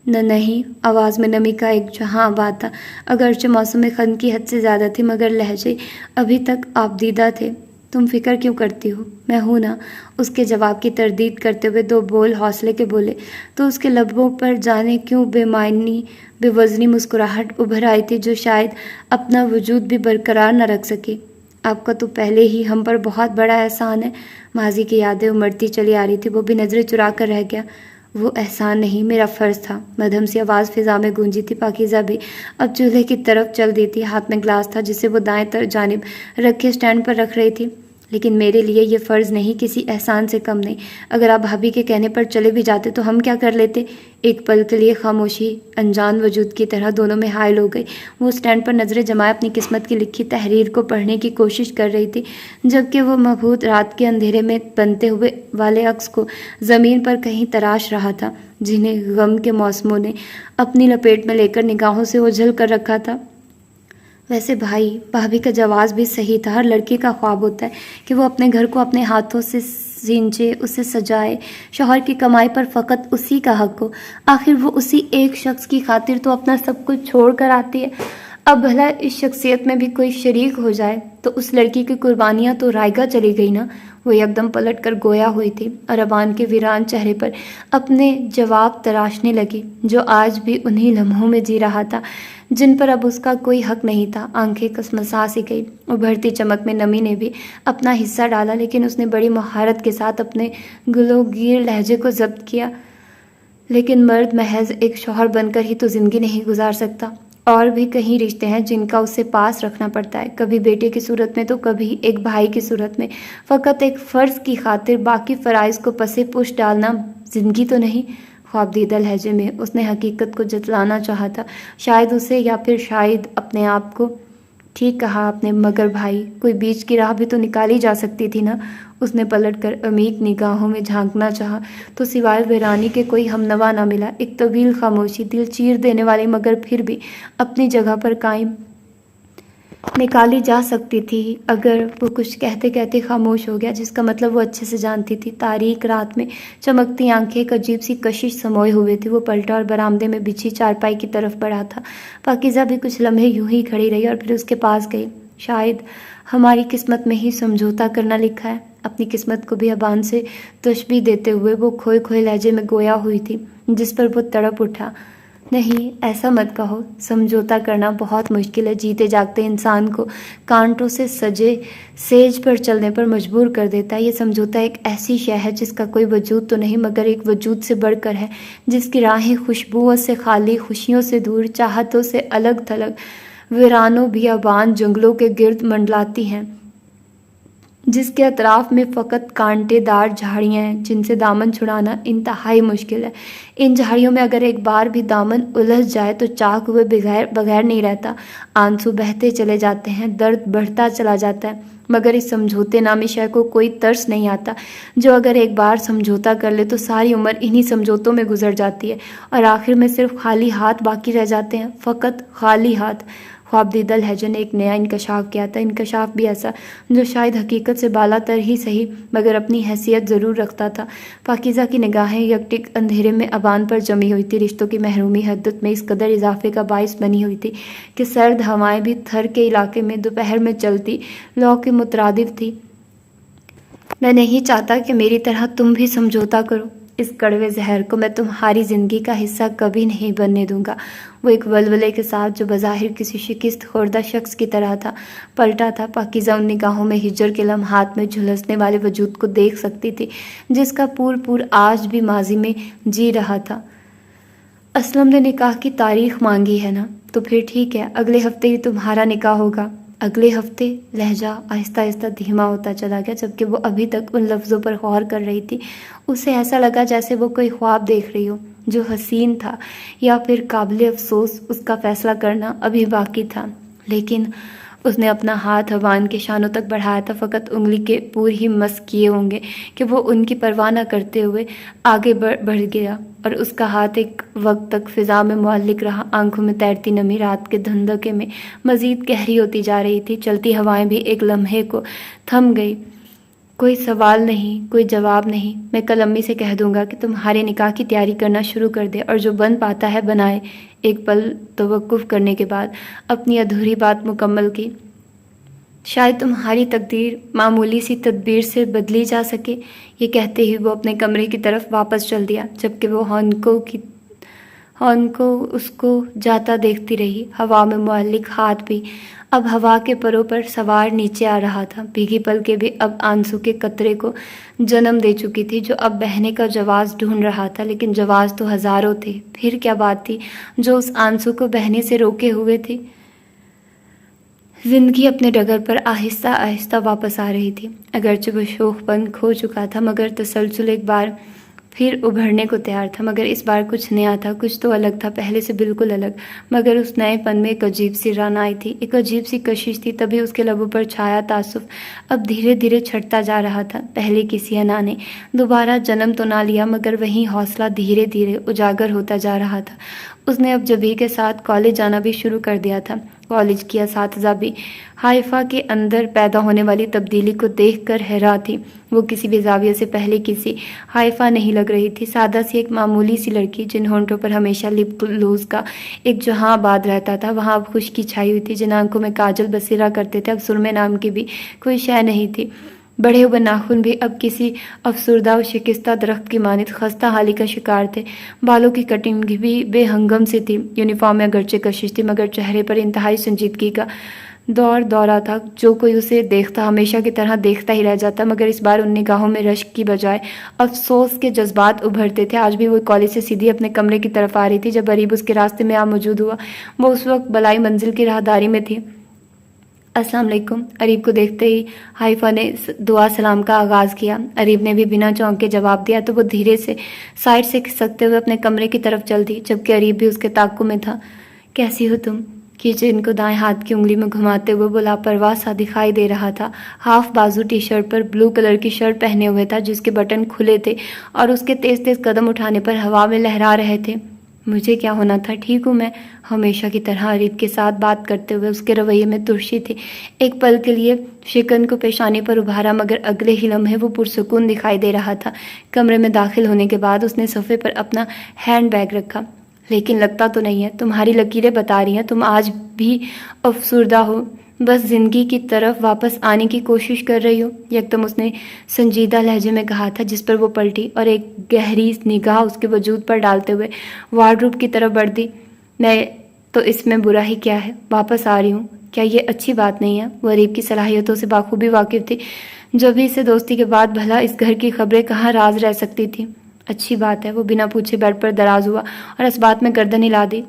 نہیں، آواز میں نمی کا ایک جہاں آباد تھا، اگرچہ موسم خن کی حد سے زیادہ تھی، مگر لہجے ابھی تک آبدیدہ تھے۔ تم فکر کیوں کرتی ہو؟ میں ہوں نا، اس کے جواب کی تردید کرتے ہوئے دو بول حوصلے کے بولے تو اس کے لبوں پر جانے کیوں بے معنی بے وزنی مسکراہٹ ابھر آئی تھی، جو شاید اپنا وجود بھی برقرار نہ رکھ سکے۔ آپ کا تو پہلے ہی ہم پر بہت بڑا احسان ہے۔ ماضی کی یادیں امڑتی چلی آ رہی تھی، وہ بھی نظریں چرا کر رہ گیا۔ وہ احسان نہیں، میرا فرض تھا۔ مدھم سی آواز فضا میں گونجی تھی۔ پاکیزہ بھی اب چولہے کی طرف چل دی تھی۔ ہاتھ میں گلاس تھا جسے وہ دائیں جانب رکھے اسٹینڈ پر رکھ رہی تھی۔ لیکن میرے لیے یہ فرض نہیں، کسی احسان سے کم نہیں۔ اگر آپ بھابھی کے کہنے پر چلے بھی جاتے تو ہم کیا کر لیتے؟ ایک پل کے لیے خاموشی انجان وجود کی طرح دونوں میں حائل ہو گئی۔ وہ اسٹینڈ پر نظریں جمائے اپنی قسمت کی لکھی تحریر کو پڑھنے کی کوشش کر رہی تھی، جبکہ وہ مبہوت رات کے اندھیرے میں بنتے ہوئے والے عکس کو زمین پر کہیں تراش رہا تھا، جنہیں غم کے موسموں نے اپنی لپیٹ میں لے کر نگاہوں سے اوجھل کر رکھا تھا۔ ویسے بھائی، بھابھی کا جواز بھی صحیح تھا۔ ہر لڑکی کا خواب ہوتا ہے کہ وہ اپنے گھر کو اپنے ہاتھوں سے سینچے، اسے سجائے۔ شوہر کی کمائی پر فقط اسی کا حق ہو۔ آخر وہ اسی ایک شخص کی خاطر تو اپنا سب کچھ چھوڑ کر آتی ہے۔ اب بھلا اس شخصیت میں بھی کوئی شریک ہو جائے تو اس لڑکی کی قربانیاں تو رائگاں چلی گئی نا۔ وہ یکدم پلٹ کر گویا ہوئی تھی اور ابان کے ویران چہرے پر اپنے جواب تراشنے لگی، جو آج بھی انہی لمحوں میں جی رہا تھا جن پر اب اس کا کوئی حق نہیں تھا۔ آنکھیں کسمسا سی گئی۔ ابھرتی چمک میں نمی نے بھی اپنا حصہ ڈالا، لیکن اس نے بڑی مہارت کے ساتھ اپنے گلوگیر لہجے کو ضبط کیا۔ لیکن مرد محض ایک شوہر بن کر ہی تو زندگی نہیں گزار سکتا۔ اور بھی کئی رشتے ہیں جن کا اسے پاس رکھنا پڑتا ہے، کبھی بیٹے کی صورت میں تو کبھی ایک بھائی کی صورت میں۔ فقط ایک فرض کی خاطر باقی فرائض کو پسے پش ڈالنا زندگی تو نہیں۔ خوابدیدہ لہجے میں اس نے حقیقت کو جتلانا چاہا تھا، شاید اسے یا پھر شاید اپنے آپ کو۔ ٹھیک کہا آپ نے، مگر بھائی، کوئی بیچ کی راہ بھی تو نکالی جا سکتی تھی نا۔ اس نے پلٹ کر عمیق نگاہوں میں جھانکنا چاہا تو سوائے ویرانی کے کوئی ہمنوا نہ ملا۔ ایک طویل خاموشی، دل چیر دینے والی مگر پھر بھی اپنی جگہ پر قائم، نکالی جا سکتی تھی اگر وہ کچھ کہتے کہتے خاموش ہو گیا، جس کا مطلب وہ اچھے سے جانتی تھی۔ تاریک رات میں چمکتی آنکھیں ایک عجیب سی کشش سموئے ہوئے تھی۔ وہ پلٹا اور برآمدے میں بچھی چارپائی کی طرف بڑھا تھا۔ پاکیزہ بھی کچھ لمحے یوں ہی کھڑی رہی اور پھر اس کے پاس گئی۔ شاید ہماری قسمت میں ہی سمجھوتا کرنا لکھا ہے۔ اپنی قسمت کو بھی ابان سے تشبیہ دیتے ہوئے وہ کھوئے کھوئے لہجے میں گویا ہوئی تھی، جس پر وہ تڑپ اٹھا۔ نہیں، ایسا مت کہو، سمجھوتا کرنا بہت مشکل ہے۔ جیتے جاگتے انسان کو کانٹوں سے سجے سیج پر چلنے پر مجبور کر دیتا ہے۔ یہ سمجھوتا ایک ایسی شے ہے جس کا کوئی وجود تو نہیں، مگر ایک وجود سے بڑھ کر ہے، جس کی راہیں خوشبوؤں سے خالی، خوشیوں سے دور، چاہتوں سے الگ تھلگ، ویرانوں بیابان جنگلوں کے گرد منڈلاتی ہیں، جس کے اطراف میں فقط کانٹے دار جھاڑیاں ہیں جن سے دامن چھڑانا انتہائی مشکل ہے۔ ان جھاڑیوں میں اگر ایک بار بھی دامن الجھ جائے تو چاک ہوئے بغیر نہیں رہتا۔ آنسو بہتے چلے جاتے ہیں، درد بڑھتا چلا جاتا ہے، مگر اس سمجھوتے نامی شے کو کوئی ترس نہیں آتا، جو اگر ایک بار سمجھوتا کر لے تو ساری عمر انہی سمجھوتوں میں گزر جاتی ہے اور آخر میں صرف خالی ہاتھ باقی رہ جاتے ہیں، فقط خالی ہاتھ۔ خوابدیدہ لہجے نے ایک نیا انکشاف کیا تھا، انکشاف بھی ایسا جو شاید حقیقت سے بالا تر ہی صحیح، مگر اپنی حیثیت ضرور رکھتا تھا۔ پاکیزہ کی نگاہیں یکٹک اندھیرے میں ابان پر جمی ہوئی تھی، رشتوں کی محرومی حدت میں اس قدر اضافے کا باعث بنی ہوئی تھی کہ سرد ہوائیں بھی تھر کے علاقے میں دوپہر میں چلتی لو کے مترادف تھی۔ میں نہیں چاہتا کہ میری طرح تم بھی سمجھوتا کرو۔ اس کڑوے زہر کو میں تمہاری زندگی کا حصہ کبھی نہیں بننے دوں گا۔ وہ ایک ولولے کے ساتھ، جو بظاہر کسی شکست خوردہ شخص کی طرح تھا، پلٹا تھا۔ پاکیزہ ان نگاہوں میں ہجر کے لمحات میں جھلسنے والے وجود کو دیکھ سکتی تھی، جس کا پور آج بھی ماضی میں جی رہا تھا۔ اسلم نے نکاح کی تاریخ مانگی ہے نا؟ تو پھر ٹھیک ہے، اگلے ہفتے ہی تمہارا نکاح ہوگا۔ اگلے ہفتے لہجہ آہستہ آہستہ دھیما ہوتا چلا گیا، جبکہ وہ ابھی تک ان لفظوں پر غور کر رہی تھی۔ اسے ایسا لگا جیسے وہ کوئی خواب دیکھ رہی ہو جو حسین تھا، یا پھر قابل افسوس اس کا فیصلہ کرنا ابھی باقی تھا۔ لیکن اس نے اپنا ہاتھ ہوان کے شانوں تک بڑھایا تھا، فقط انگلی کے پور ہی مس کیے ہوں گے کہ وہ ان کی پرواہ نہ کرتے ہوئے آگے بڑھ گیا، اور اس کا ہاتھ ایک وقت تک فضا میں معلق رہا۔ آنکھوں میں تیرتی نمی رات کے دھندکے میں مزید گہری ہوتی جا رہی تھی۔ چلتی ہوائیں بھی ایک لمحے کو تھم گئی۔ کوئی سوال نہیں، کوئی جواب نہیں۔ میں کل امی سے کہہ دوں گا کہ تمہارے نکاح کی تیاری کرنا شروع کر دے، اور جو بن پاتا ہے بنائے۔ ایک پل توقف کرنے کے بعد اپنی ادھوری بات مکمل کی۔ شاید تمہاری تقدیر معمولی سی تدبیر سے بدلی جا سکے۔ یہ کہتے ہی وہ اپنے کمرے کی طرف واپس چل دیا، جبکہ وہ ہان کو اس کو جاتا دیکھتی رہی۔ ہوا میں معلق ہاتھ بھی اب ہوا کے پروں پر سوار نیچے آ رہا تھا۔ بھیگی پلکیں بھی اب آنسو کے قطرے کو جنم دے چکی تھی، جو اب بہنے کا جواز ڈھونڈ رہا تھا۔ لیکن جواز تو ہزاروں تھے، پھر کیا بات تھی جو اس آنسو کو بہنے سے روکے ہوئے تھی؟ زندگی اپنے ڈگر پر آہستہ آہستہ واپس آ رہی تھی۔ اگرچہ وہ شوخ پن کھو چکا تھا، مگر تسلسل ایک بار پھر ابھرنے کو تیار تھا۔ مگر اس بار کچھ نیا تھا، کچھ تو الگ تھا، پہلے سے بالکل الگ۔ مگر اس نئے پن میں ایک عجیب سی رعنائی تھی، ایک عجیب سی کشش تھی۔ تبھی اس کے لبوں پر چھایا تعصف اب دھیرے دھیرے چھٹتا جا رہا تھا۔ پہلے کسی انا نے دوبارہ جنم تو نہ لیا، مگر وہی حوصلہ دھیرے دھیرے اجاگر ہوتا جا رہا تھا۔ اس نے اب جبھی کے ساتھ کالج جانا بھی شروع کر دیا تھا۔ کالج کی اساتذہ بھی حائفہ کے اندر پیدا ہونے والی تبدیلی کو دیکھ کر حیران تھی۔ وہ کسی بھی زاویے سے پہلے کسی حائفہ نہیں لگ رہی تھی۔ سادہ سی ایک معمولی سی لڑکی، جن ہونٹوں پر ہمیشہ لپ گلوز کا ایک جہاں آباد رہتا تھا، وہاں اب خشکی چھائی ہوئی تھی۔ جن آنکھوں میں کاجل بسیرا کرتے تھے، اب سرمے نام کی بھی کوئی شے نہیں تھی۔ بڑھے ہوئے ناخن بھی اب کسی افسردہ و شکستہ درخت کی مانند خستہ حالی کا شکار تھے۔ بالوں کی کٹنگ بھی بے ہنگم سی تھی۔ یونیفارم میں اگرچہ کشش تھی، مگر چہرے پر انتہائی سنجیدگی کا دورہ تھا۔ جو کوئی اسے دیکھتا ہمیشہ کی طرح دیکھتا ہی رہ جاتا، مگر اس بار ان نگاہوں میں رشک کی بجائے افسوس کے جذبات ابھرتے تھے۔ آج بھی وہ کالج سے سیدھی اپنے کمرے کی طرف آ رہی تھی جب اریب اس کے راستے میں موجود ہوا۔ وہ اس وقت بلائی منزل کی راہداری میں تھی۔ السلام علیکم۔ اریب کو دیکھتے ہی حائفہ نے دعا سلام کا آغاز کیا۔ اریب نے بھی بنا چونک کے جواب دیا تو وہ دھیرے سے سائڈ سے کھسکتے ہوئے اپنے کمرے کی طرف چل دی، جبکہ اریب بھی اس کے تعاقب میں تھا۔ کیسی ہو تم؟ کیچن کو دائیں ہاتھ کی انگلی میں گھماتے ہوئے وہ لاپرواہ سا دکھائی دے رہا تھا۔ ہاف بازو ٹی شرٹ پر بلو کلر کی شرٹ پہنے ہوئے تھا، جس کے بٹن کھلے تھے اور اس کے تیز تیز قدم اٹھانے پر ہوا میں لہرا رہے تھے۔ مجھے کیا ہونا تھا، ٹھیک ہوں میں۔ ہمیشہ کی طرح اریب کے ساتھ بات کرتے ہوئے اس کے رویے میں ترشی تھی۔ ایک پل کے لیے شکن کو پیشانی پر ابھارا، مگر اگلے ہی لمحے وہ پرسکون دکھائی دے رہا تھا۔ کمرے میں داخل ہونے کے بعد اس نے صفحے پر اپنا ہینڈ بیگ رکھا۔ لیکن لگتا تو نہیں ہے، تمہاری لکیریں بتا رہی ہیں تم آج بھی افسردہ ہو، بس زندگی کی طرف واپس آنے کی کوشش کر رہی ہو، یکدم اس نے سنجیدہ لہجے میں کہا تھا، جس پر وہ پلٹی اور ایک گہری نگاہ اس کے وجود پر ڈالتے ہوئے وارڈروب کی طرف بڑھ دی۔ میں تو اس میں برا ہی کیا ہے، واپس آ رہی ہوں، کیا یہ اچھی بات نہیں ہے؟ وہ اریب کی صلاحیتوں سے بخوبی واقف تھی، جب ہی سے دوستی کے بعد بھلا اس گھر کی خبریں کہاں راز رہ سکتی تھی۔ اچھی بات ہے۔ وہ بنا پوچھے بیڈ پر دراز ہوا اور اس بات میں گردن ہلا دی۔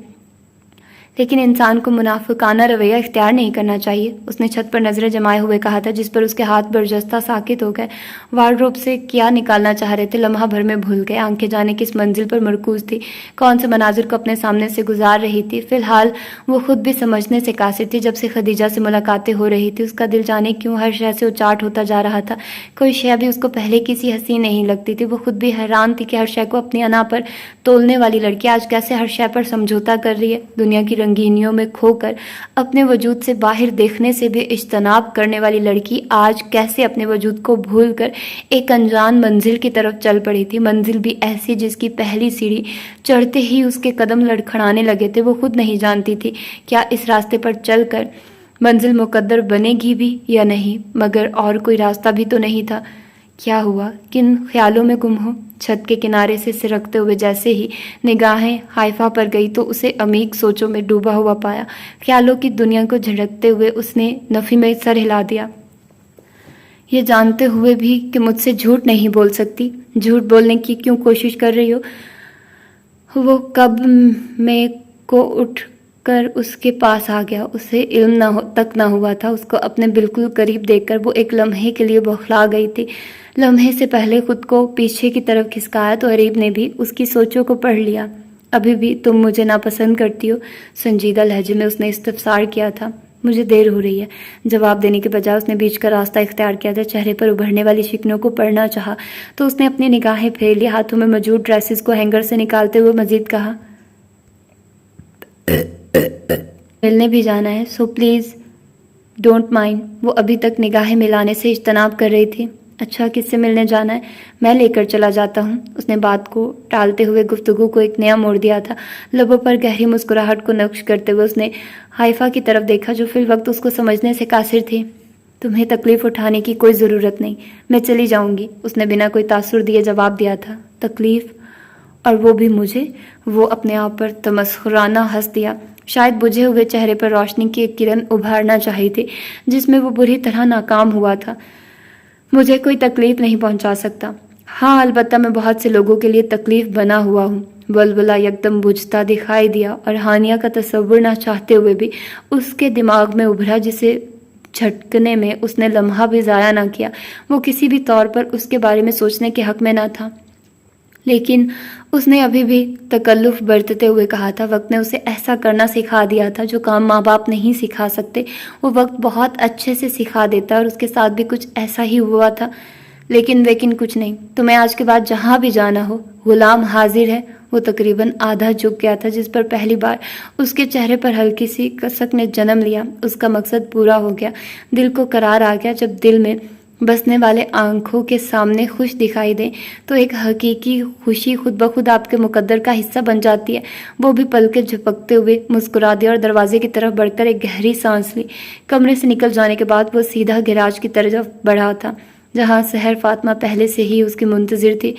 لیکن انسان کو منافقانہ رویہ اختیار نہیں کرنا چاہیے، اس نے چھت پر نظریں جمائے ہوئے کہا تھا، جس پر اس کے ہاتھ برجستہ ساکت ہو گئے۔ وارڈروب سے کیا نکالنا چاہ رہے تھے لمحہ بھر میں بھول گئے۔ آنکھیں جانے کس منزل پر مرکوز تھی، کون سے مناظر کو اپنے سامنے سے گزار رہی تھی۔ فی الحال وہ خود بھی سمجھنے سے قاصر تھی۔ جب سے خدیجہ سے ملاقاتیں ہو رہی تھی، اس کا دل جانے کیوں ہر شے سے اچاٹ ہوتا جا رہا تھا۔ کوئی شے بھی اس کو پہلے کسی حسین نہیں لگتی تھی۔ وہ خود بھی حیران تھی کہ ہر شے کو اپنی انا پر تولنے والی لڑکی آج کیسے ہر شے پر سمجھوتا کر رہی ہے۔ دنیا کی رنگینیوں میں کھو کر اپنے وجود سے باہر دیکھنے سے بھی اجتناب کرنے والی لڑکی آج کیسے اپنے وجود کو بھول کر ایک انجان منزل کی طرف چل پڑی تھی۔ منزل بھی ایسی جس کی پہلی سیڑھی چڑھتے ہی اس کے قدم لڑکھڑانے لگے تھے۔ وہ خود نہیں جانتی تھی کیا اس راستے پر چل کر منزل مقدر بنے گی بھی یا نہیں، مگر اور کوئی راستہ بھی تو نہیں تھا۔ کیا ہوا، کن خیالوں میں گم ہو؟ چھت کے کنارے سے سرکتے ہوئے جیسے ہی نگاہیں حائفہ پر گئی تو اسے عمیق سوچوں میں ڈوبا ہوا پایا۔ خیالوں کی دنیا کو جھڑکتے ہوئے اس نے نفی میں سر ہلا دیا۔ یہ جانتے ہوئے بھی کہ مجھ سے جھوٹ نہیں بول سکتی، جھوٹ بولنے کی کیوں کوشش کر رہی ہو؟ وہ کب میں کو اٹھ کر اس کے پاس آ گیا. اسے علم تک نہ ہوا تھا. اس کو اپنے بالکل قریب دیکھ کر وہ ایک لمحے کے لیے بوکھلا گئی تھی. لمحے سے پہلے خود کو پیچھے کی طرف کھسکایا تو اریب نے بھی اس کی سوچوں کو پڑھ لیا. ابھی بھی تم مجھے ناپسند کرتی ہو؟ سنجیدہ لہجے میں اس نے استفسار کیا تھا. مجھے دیر ہو رہی ہے. جواب دینے کے بجائے اس نے بیچ کا راستہ اختیار کیا تھا. چہرے پر ابھرنے والی شکنوں کو پڑھنا چاہا تو اس نے اپنی نگاہیں پھیر لی. ہاتھوں میں موجود ڈریسز کو ہینگر سے نکالتے ہوئے مزید کہا, ملنے بھی جانا ہے, سو پلیز ڈونٹ مائنڈ. وہ ابھی تک نگاہیں ملانے سے اجتناب کر رہی تھی. اچھا, کس سے ملنے جانا ہے؟ میں لے کر چلا جاتا ہوں. اس نے بات کو ٹالتے ہوئے گفتگو کو ایک نیا موڑ دیا تھا. لبوں پر گہری مسکراہٹ کو نقش کرتے ہوئے اس نے حائفہ کی طرف دیکھا جو فی الوقت اس کو سمجھنے سے قاصر تھی. تمہیں تکلیف اٹھانے کی کوئی ضرورت نہیں, میں چلی جاؤں گی. اس نے بنا کوئی تاثر دیے جواب دیا تھا. تکلیف؟ اور وہ بھی مجھے؟ وہ اپنے آپ پر تمسخرانہ ہنس دیا. شاید بجھے ہوئے چہرے پر روشنی کی ایک کرن ابھارنا چاہی تھی جس میں وہ بری طرح ناکام ہوا تھا. مجھے کوئی تکلیف نہیں پہنچا سکتا. ہاں البتہ میں بہت سے لوگوں کے لیے تکلیف بنا ہوا ہوں. بلبلہ یکدم بجھتا دکھائی دیا اور ہانیہ کا تصور نہ چاہتے ہوئے بھی اس کے دماغ میں ابھرا جسے جھٹکنے میں اس نے لمحہ بھی ضائع نہ کیا. وہ کسی بھی طور پر اس کے بارے میں سوچنے کے حق میں نہ تھا. لیکن اس نے ابھی بھی تکلف برتتے ہوئے کہا تھا. وقت نے اسے ایسا کرنا سکھا دیا تھا جو کام ماں باپ نہیں سکھا سکتے. وہ وقت بہت اچھے سے سکھا دیتا اور اس کے ساتھ بھی کچھ ایسا ہی ہوا تھا. لیکن کچھ نہیں. تمہیں آج کے بعد جہاں بھی جانا ہو, غلام حاضر ہے. وہ تقریباً آدھا جھک گیا تھا جس پر پہلی بار اس کے چہرے پر ہلکی سی کسک نے جنم لیا. اس کا مقصد پورا ہو گیا. دل کو قرار آ گیا. جب دل میں بسنے والے آنکھوں کے سامنے خوش دکھائی دے تو ایک حقیقی خوشی خود بخود آپ کے مقدر کا حصہ بن جاتی ہے. وہ بھی پلکیں جھپکتے ہوئے مسکرا دیا اور دروازے کی طرف بڑھ کر ایک گہری سانس لی. کمرے سے نکل جانے کے بعد وہ سیدھا گیراج کی طرف بڑھا تھا جہاں سحر فاطمہ پہلے سے ہی اس کی منتظر تھی.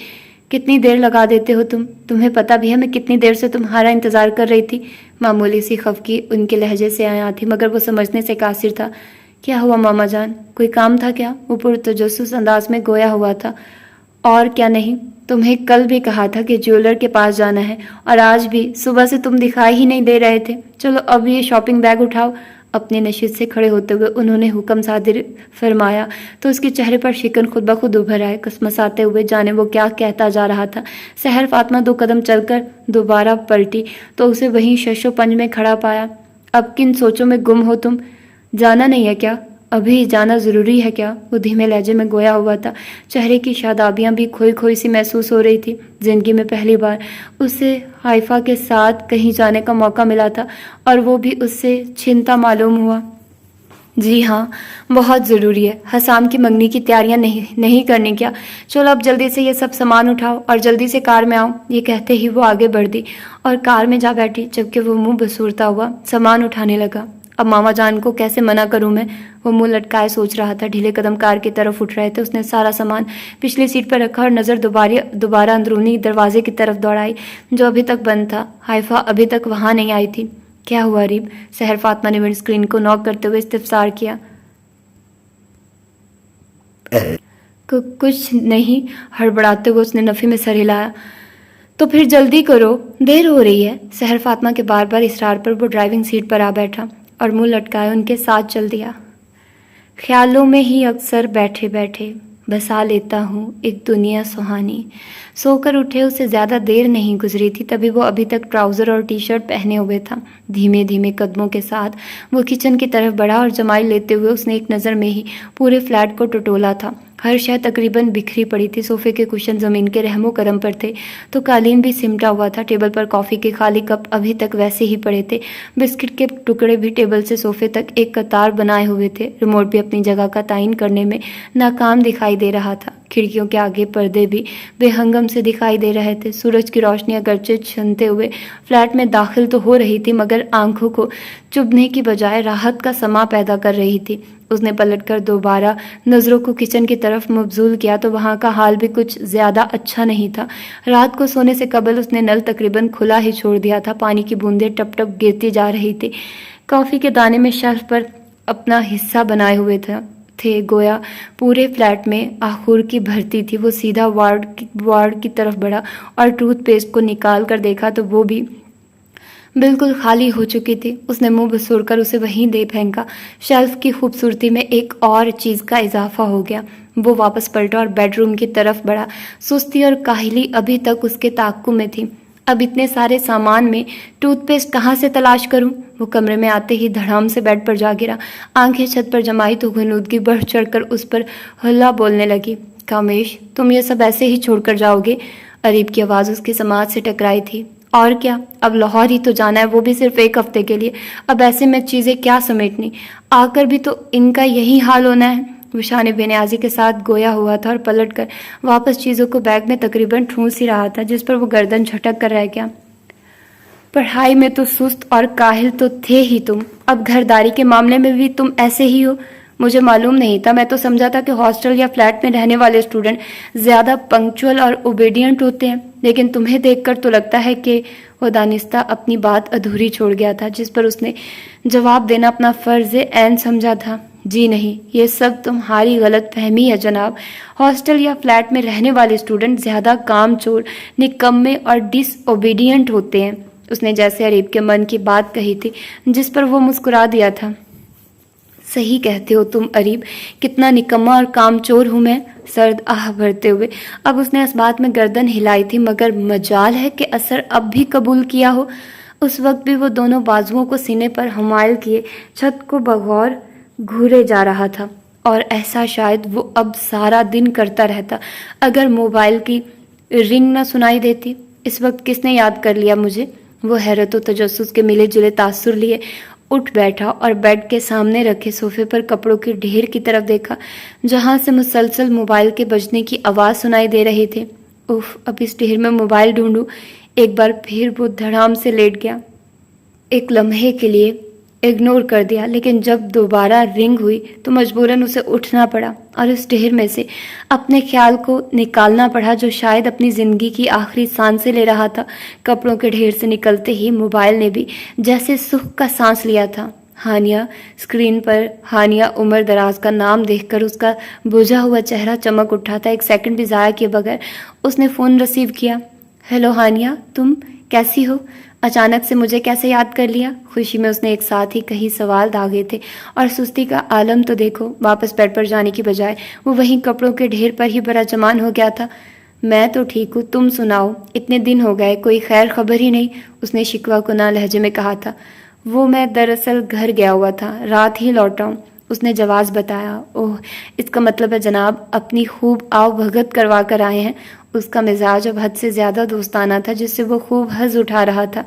کتنی دیر لگا دیتے ہو تم؟ تمہیں پتہ بھی ہے میں کتنی دیر سے تمہارا انتظار کر رہی تھی. معمولی سی خفگی ان کے لہجے سے آیا تھی مگر وہ سمجھنے سے قاصر تھا. کیا ہوا ماما جان, کوئی کام تھا کیا؟ وہ پرتجسس انداز میں گویا ہوا تھا. اور کیا نہیں, تمہیں کل بھی کہا تھا کہ جیولر کے پاس جانا ہے اور آج بھی. صبح سے تم دکھائی ہی نہیں دے رہے تھے. چلو اب یہ شاپنگ بیگ اٹھاؤ. اپنے نشست سے کھڑے ہوتے ہوئے انہوں نے حکم صادر فرمایا تو اس کے چہرے پر شکن خود بخود ابھر آئے. کسمساتے ہوئے جانے وہ کیا کہتا جا رہا تھا. سحر فاطمہ 2 قدم چل کر دوبارہ پلٹی تو اسے وہیں شش و پنج میں کھڑا پایا. اب کن سوچوں میں گم ہو تم؟ جانا نہیں ہے کیا؟ ابھی جانا ضروری ہے کیا؟ وہ دھیمے لہجے میں گویا ہوا تھا. چہرے کی شادابیاں بھی کھوئی کھوئی سی محسوس ہو رہی تھی. زندگی میں پہلی بار اسے حائفہ کے ساتھ کہیں جانے کا موقع ملا تھا اور وہ بھی اس سے چھنتا معلوم ہوا. جی ہاں بہت ضروری ہے. حسام کی منگنی کی تیاریاں نہیں کرنی کیا؟ چلو اب جلدی سے یہ سب سامان اٹھاؤ اور جلدی سے کار میں آؤ. یہ کہتے ہی وہ آگے بڑھ دی اور کار میں جا بیٹھی جبکہ وہ منہ بسورتا ہوا سامان اٹھانے لگا. اب ماما جان کو کیسے منع کروں میں؟ وہ منہ لٹکائے سوچ رہا تھا. ڈھیلے قدم کار کی طرف اٹھ رہے تھے. اس نے سارا سامان پچھلی سیٹ پر رکھا اور نظر دوبارہ اندرونی دروازے کی طرف دوڑائی جو ابھی تک بند تھا. حائفہ ابھی تک وہاں نہیں آئی تھی. کیا ہوا ریب؟ سحر فاطمہ نے ونڈ اسکرین کو نوک کرتے ہوئے استفسار کیا. کچھ نہیں. ہڑبڑاتے ہوئے اس نے نفی میں سر ہلایا. تو پھر جلدی کرو, دیر ہو رہی ہے. سحر فاطمہ کے بار بار اصرار پر وہ ڈرائیونگ سیٹ پر آ بیٹھا اور منہ لٹکائے ان کے ساتھ چل دیا. خیالوں میں ہی اکثر بیٹھے بیٹھے بسا لیتا ہوں ایک دنیا سہانی. سو کر اٹھے اسے زیادہ دیر نہیں گزری تھی تبھی وہ ابھی تک ٹراؤزر اور ٹی شرٹ پہنے ہوئے تھا. دھیمے دھیمے قدموں کے ساتھ وہ کچن کی طرف بڑھا اور جمائی لیتے ہوئے اس نے ایک نظر میں ہی پورے فلیٹ کو ٹٹولا تھا. ہر شے تقریباً بکھری پڑی تھی. صوفے کے کشن زمین کے رحم و کرم پر تھے تو قالین بھی سمٹا ہوا تھا. ٹیبل پر کافی کے خالی کپ ابھی تک ویسے ہی پڑے تھے. بسکٹ کے ٹکڑے بھی ٹیبل سے صوفے تک ایک قطار بنائے ہوئے تھے. ریموٹ بھی اپنی جگہ کا تعین کرنے میں ناکام دکھائی دے رہا تھا. کھڑکیوں کے آگے پردے بھی بے ہنگم سے دکھائی دے رہے تھے. سورج کی روشنی اگرچہ چھنتے ہوئے فلیٹ میں داخل تو ہو رہی تھی مگر آنکھوں کو چبھنے کی بجائے راحت کا سما پیدا کر رہی تھی. اس نے پلٹ کر دوبارہ نظروں کو کچن کی طرف مبذول کیا تو وہاں کا حال بھی کچھ زیادہ اچھا نہیں تھا. رات کو سونے سے قبل اس نے نل تقریباً کھلا ہی چھوڑ دیا تھا. پانی کی بوندیں ٹپ ٹپ گرتی جا رہی تھی. کافی کے دانے میں شیلف پر اپنا حصہ بنائے ہوئے تھے گویا پورے فلیٹ میں آخور کی بھرتی تھی. وہ سیدھا وارڈ کی طرف بڑھا اور ٹوتھ پیسٹ کو نکال کر دیکھا تو وہ بھی بالکل خالی ہو چکی تھی. اس نے منہ بسور کر اسے وہیں دے پھینکا. شیلف کی خوبصورتی میں ایک اور چیز کا اضافہ ہو گیا. وہ واپس پلٹا اور بیڈ روم کی طرف بڑھا. سستی اور کاہلی ابھی تک اس کے تعاقب میں تھی. اب اتنے سارے سامان میں ٹوتھ پیسٹ کہاں سے تلاش کروں؟ وہ کمرے میں آتے ہی دھڑام سے بیڈ پر جا گرا. آنکھیں چھت پر جمائی تو غنودگی بڑھ چڑھ کر اس پر ہلا بولنے لگی. کامیش، تم یہ سب ایسے ہی چھوڑ کر جاؤ گے؟ اریب کی آواز اس کی سماعت سے ٹکرائی تھی. اور کیا، اب لاہور ہی تو جانا ہے، وہ بھی صرف 1 ہفتے کے لیے. اب ایسے میں چیزیں کیا سمیٹنی؟ آ کر بھی تو ان کا یہی حال ہونا ہے. وہ شان بے نیازی کے ساتھ گویا ہوا تھا اور پلٹ کر واپس چیزوں کو بیگ میں تقریباً ٹھونس ہی رہا تھا، جس پر وہ گردن جھٹک کر رہ گیا. پڑھائی میں تو سست اور کاہل تو تھے ہی تم، اب گھرداری کے معاملے میں بھی تم ایسے ہی ہو. مجھے معلوم نہیں تھا. میں تو سمجھا تھا کہ ہاسٹل یا فلیٹ میں رہنے والے اسٹوڈنٹ زیادہ پنکچوئل اور اوبیڈینٹ ہوتے ہیں، لیکن تمہیں دیکھ کر تو لگتا ہے کہ وہ دانستہ اپنی بات ادھوری چھوڑ گیا تھا، جس پر اس نے جواب دینا اپنا فرض عین سمجھا تھا. جی نہیں، یہ سب تمہاری غلط فہمی ہے جناب. ہاسٹل یا فلیٹ میں رہنے والے اسٹوڈنٹ زیادہ کام چور، نکمے اور ڈس اوبیڈینٹ ہوتے ہیں. اس نے جیسے اریب کے من کی بات کہی تھی، جس پر وہ مسکرا دیا تھا. صحیح کہتے ہو تم اریب، کتنا نکما اور کام چور ہوں میں. سرد آہ بھرتے ہوئے اب اس نے اس بات میں گردن ہلائی تھی، مگر مجال ہے کہ اثر اب بھی قبول کیا ہو. اس وقت بھی وہ دونوں بازوؤں کو سینے پر حمائل کیے چھت کو بغور گھورے جا رہا تھا، اور ایسا شاید وہ اب سارا دن کرتا رہتا اگر موبائل کی رنگ نہ سنائی دیتی. اس وقت کس نے یاد کر لیا مجھے؟ وہ حیرت و تجسس کے ملے جلے تاثر لیے اٹھ بیٹھا اور بیڈ کے سامنے رکھے صوفے پر کپڑوں کے ڈھیر کی طرف دیکھا، جہاں سے مسلسل موبائل کے بجنے کی آواز سنائی دے رہی تھی. اوف، اب اس ڈھیر میں موبائل ڈھونڈوں. ایک بار پھر وہ دھڑام سے لیٹ گیا. ایک لمحے کے لیے اگنور کر دیا، لیکن جب دوبارہ رنگ ہوئی تو مجبوراً اسے اٹھنا پڑا اور اس ڈھیر میں سے اپنے خیال کو نکالنا پڑا جو شاید اپنی زندگی کی آخری سانسیں لے رہا تھا. کپڑوں کے ڈھیر سے نکلتے ہی موبائل نے بھی جیسے سکھ کا سانس لیا تھا. ہانیہ. اسکرین پر ہانیہ عمر دراز کا نام دیکھ کر اس کا بجھا ہوا چہرہ چمک اٹھا تھا. ایک سیکنڈ بھی ضائع کیے بغیر اس نے فون ریسیو کیا. ہیلو ہانیہ، تم کیسی ہو؟ اچانک سے مجھے کیسے یاد کر لیا؟ خوشی میں اس نے ایک ساتھ ہی کئی سوال داغے تھے. اور سستی کا عالم تو دیکھو. واپس بیڈ پر جانے کی بجائے وہ وہیں کپڑوں کے ڈھیر پر ہی برا جمان ہو گیا تھا. میں تو ٹھیک ہوں، تم سناؤ، اتنے دن ہو گئے، کوئی خیر خبر ہی نہیں. اس نے شکوہ کناں لہجے میں کہا تھا. وہ میں دراصل گھر گیا ہوا تھا، رات ہی لوٹا ہوں، اس نے جواز بتایا. اوہ، اس کا مطلب ہے جناب اپنی خوب آؤ بھگت کروا کر آئے ہیں. اس کا مزاج اب حد سے زیادہ دوستانہ تھا، جس سے وہ خوب حظ اٹھا رہا تھا.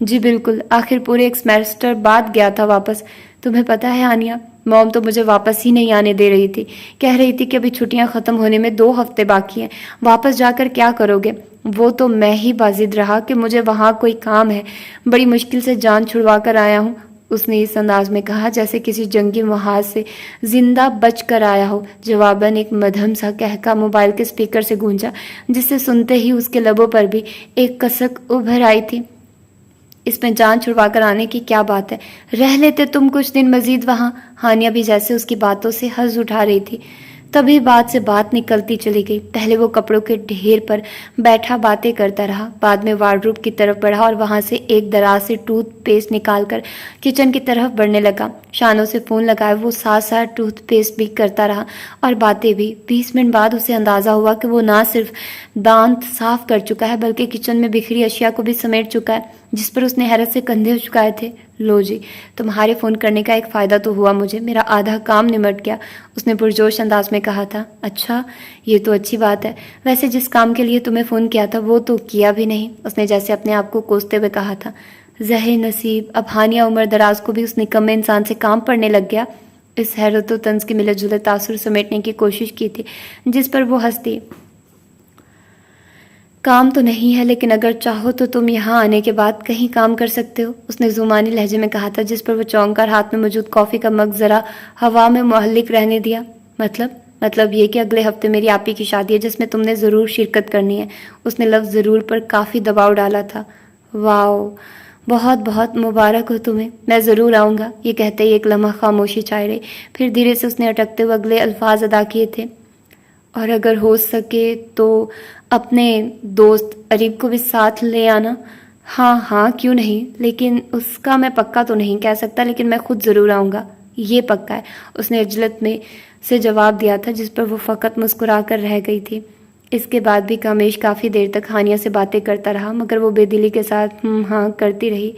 جی بالکل، آخر پورے 1 سیمسٹر بعد گیا تھا واپس. تمہیں پتہ ہے ہانیہ، موم تو مجھے واپس ہی نہیں آنے دے رہی تھی. کہہ رہی تھی کہ ابھی چھٹیاں ختم ہونے میں 2 ہفتے باقی ہیں، واپس جا کر کیا کرو گے؟ وہ تو میں ہی باضد رہا کہ مجھے وہاں کوئی کام ہے، بڑی مشکل سے جان چھڑوا کر آیا ہوں. اس نے اس انداز میں کہا جیسے کسی جنگی محاذ سے زندہ بچ کر آیا ہو. جواباً ایک مدھم سا کہکا موبائل کے اسپیکر سے گونجا، جسے سنتے ہی اس کے لبوں پر بھی ایک کسک ابھر آئی تھی. اس میں جان چھڑوا کر آنے کی کیا بات ہے؟ رہ لیتے تم کچھ دن مزید وہاں. ہانیہ بھی جیسے اس کی باتوں سے حظ اٹھا رہی تھی. تبھی بات سے بات نکلتی چلی گئی. پہلے وہ کپڑوں کے ڈھیر پر بیٹھا باتیں کرتا رہا، بعد میں وارڈروب کی طرف بڑھا اور وہاں سے ایک دراز سے ٹوتھ پیسٹ نکال کر کچن کی طرف بڑھنے لگا. شانوں سے فون لگائے وہ ساتھ ساتھ ٹوتھ پیسٹ بھی کرتا رہا اور باتیں بھی. 20 منٹ بعد اسے اندازہ ہوا کہ وہ نہ صرف دانت صاف کر چکا ہے بلکہ کچن میں بکھری اشیاء کو بھی سمیٹ چکا ہے، جس پر اس نے حیرت سے کندھے جھکائے تھے. لو جی، تمہارے فون کرنے کا ایک فائدہ تو ہوا مجھے، میرا آدھا کام نمٹ گیا، اس نے پرجوش انداز میں کہا تھا. اچھا، یہ تو اچھی بات ہے. ویسے جس کام کے لیے تمہیں فون کیا تھا وہ تو کیا بھی نہیں، اس نے جیسے اپنے آپ کو کوستے ہوئے کہا تھا. زہر نصیب. اب ہانیہ عمر دراز کو بھی اس نکمے انسان سے کام پڑنے لگ گیا. اس حیرت و طنز کے ملے جلے تاثر سمیٹنے کی کوشش کی تھی، جس پر وہ ہنستی. کام تو نہیں ہے، لیکن اگر چاہو تو تم یہاں آنے کے بعد کہیں کام کر سکتے ہو، اس نے زمانی لہجے میں کہا تھا، جس پر وہ چونک کر ہاتھ میں موجود کافی کا مگ ذرا ہوا میں معلق رہنے دیا. مطلب یہ کہ اگلے ہفتے میری آپی کی شادی ہے جس میں تم نے ضرور شرکت کرنی ہے. اس نے لفظ ضرور پر کافی دباؤ ڈالا تھا. واؤ، بہت بہت مبارک ہو تمہیں، میں ضرور آؤں گا. یہ کہتے ہی ایک لمحہ خاموشی چھائی رہی، پھر دھیرے سے اس نے اٹکتے ہوئے اگلے الفاظ ادا کیے تھے. اور اگر ہو سکے تو اپنے دوست اریب کو بھی ساتھ لے آنا. ہاں ہاں کیوں نہیں، لیکن اس کا میں پکا تو نہیں کہہ سکتا، لیکن میں خود ضرور آؤں گا، یہ پکا ہے، اس نے عجلت میں سے جواب دیا تھا، جس پر وہ فقط مسکرا کر رہ گئی تھی۔ اس کے بعد بھی کامیش کافی دیر تک ہانیہ سے باتیں کرتا رہا، مگر وہ بے دلی کے ساتھ ہاں کرتی رہی۔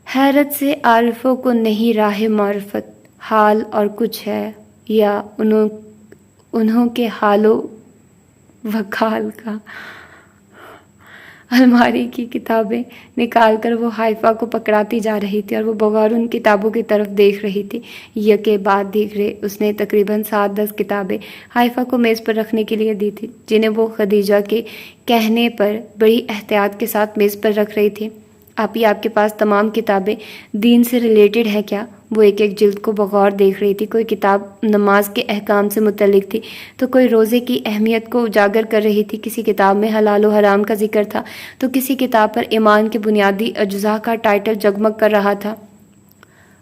حیرت سے عارفوں کو نہیں راہ معرفت حال اور کچھ ہے، یا انہوں کے حال و وقال کا۔ الماری کی کتابیں نکال کر وہ حائفہ کو پکڑاتی جا رہی تھی اور وہ بغور ان کتابوں کی طرف دیکھ رہی تھی۔ یکے بعد دیگرے اس نے تقریباً 7-10 کتابیں حائفہ کو میز پر رکھنے کے لیے دی تھی، جنہیں وہ خدیجہ کے کہنے پر بڑی احتیاط کے ساتھ میز پر رکھ رہی تھی۔ آپی، آپ کے پاس تمام کتابیں دین سے ریلیٹڈ ہیں کیا؟ وہ ایک ایک جلد کو بغور دیکھ رہی تھی۔ کوئی کتاب نماز کے احکام سے متعلق تھی تو کوئی روزے کی اہمیت کو اجاگر کر رہی تھی، کسی کتاب میں حلال و حرام کا ذکر تھا تو کسی کتاب پر ایمان کے بنیادی اجزاء کا ٹائٹل جگمگ کر رہا تھا۔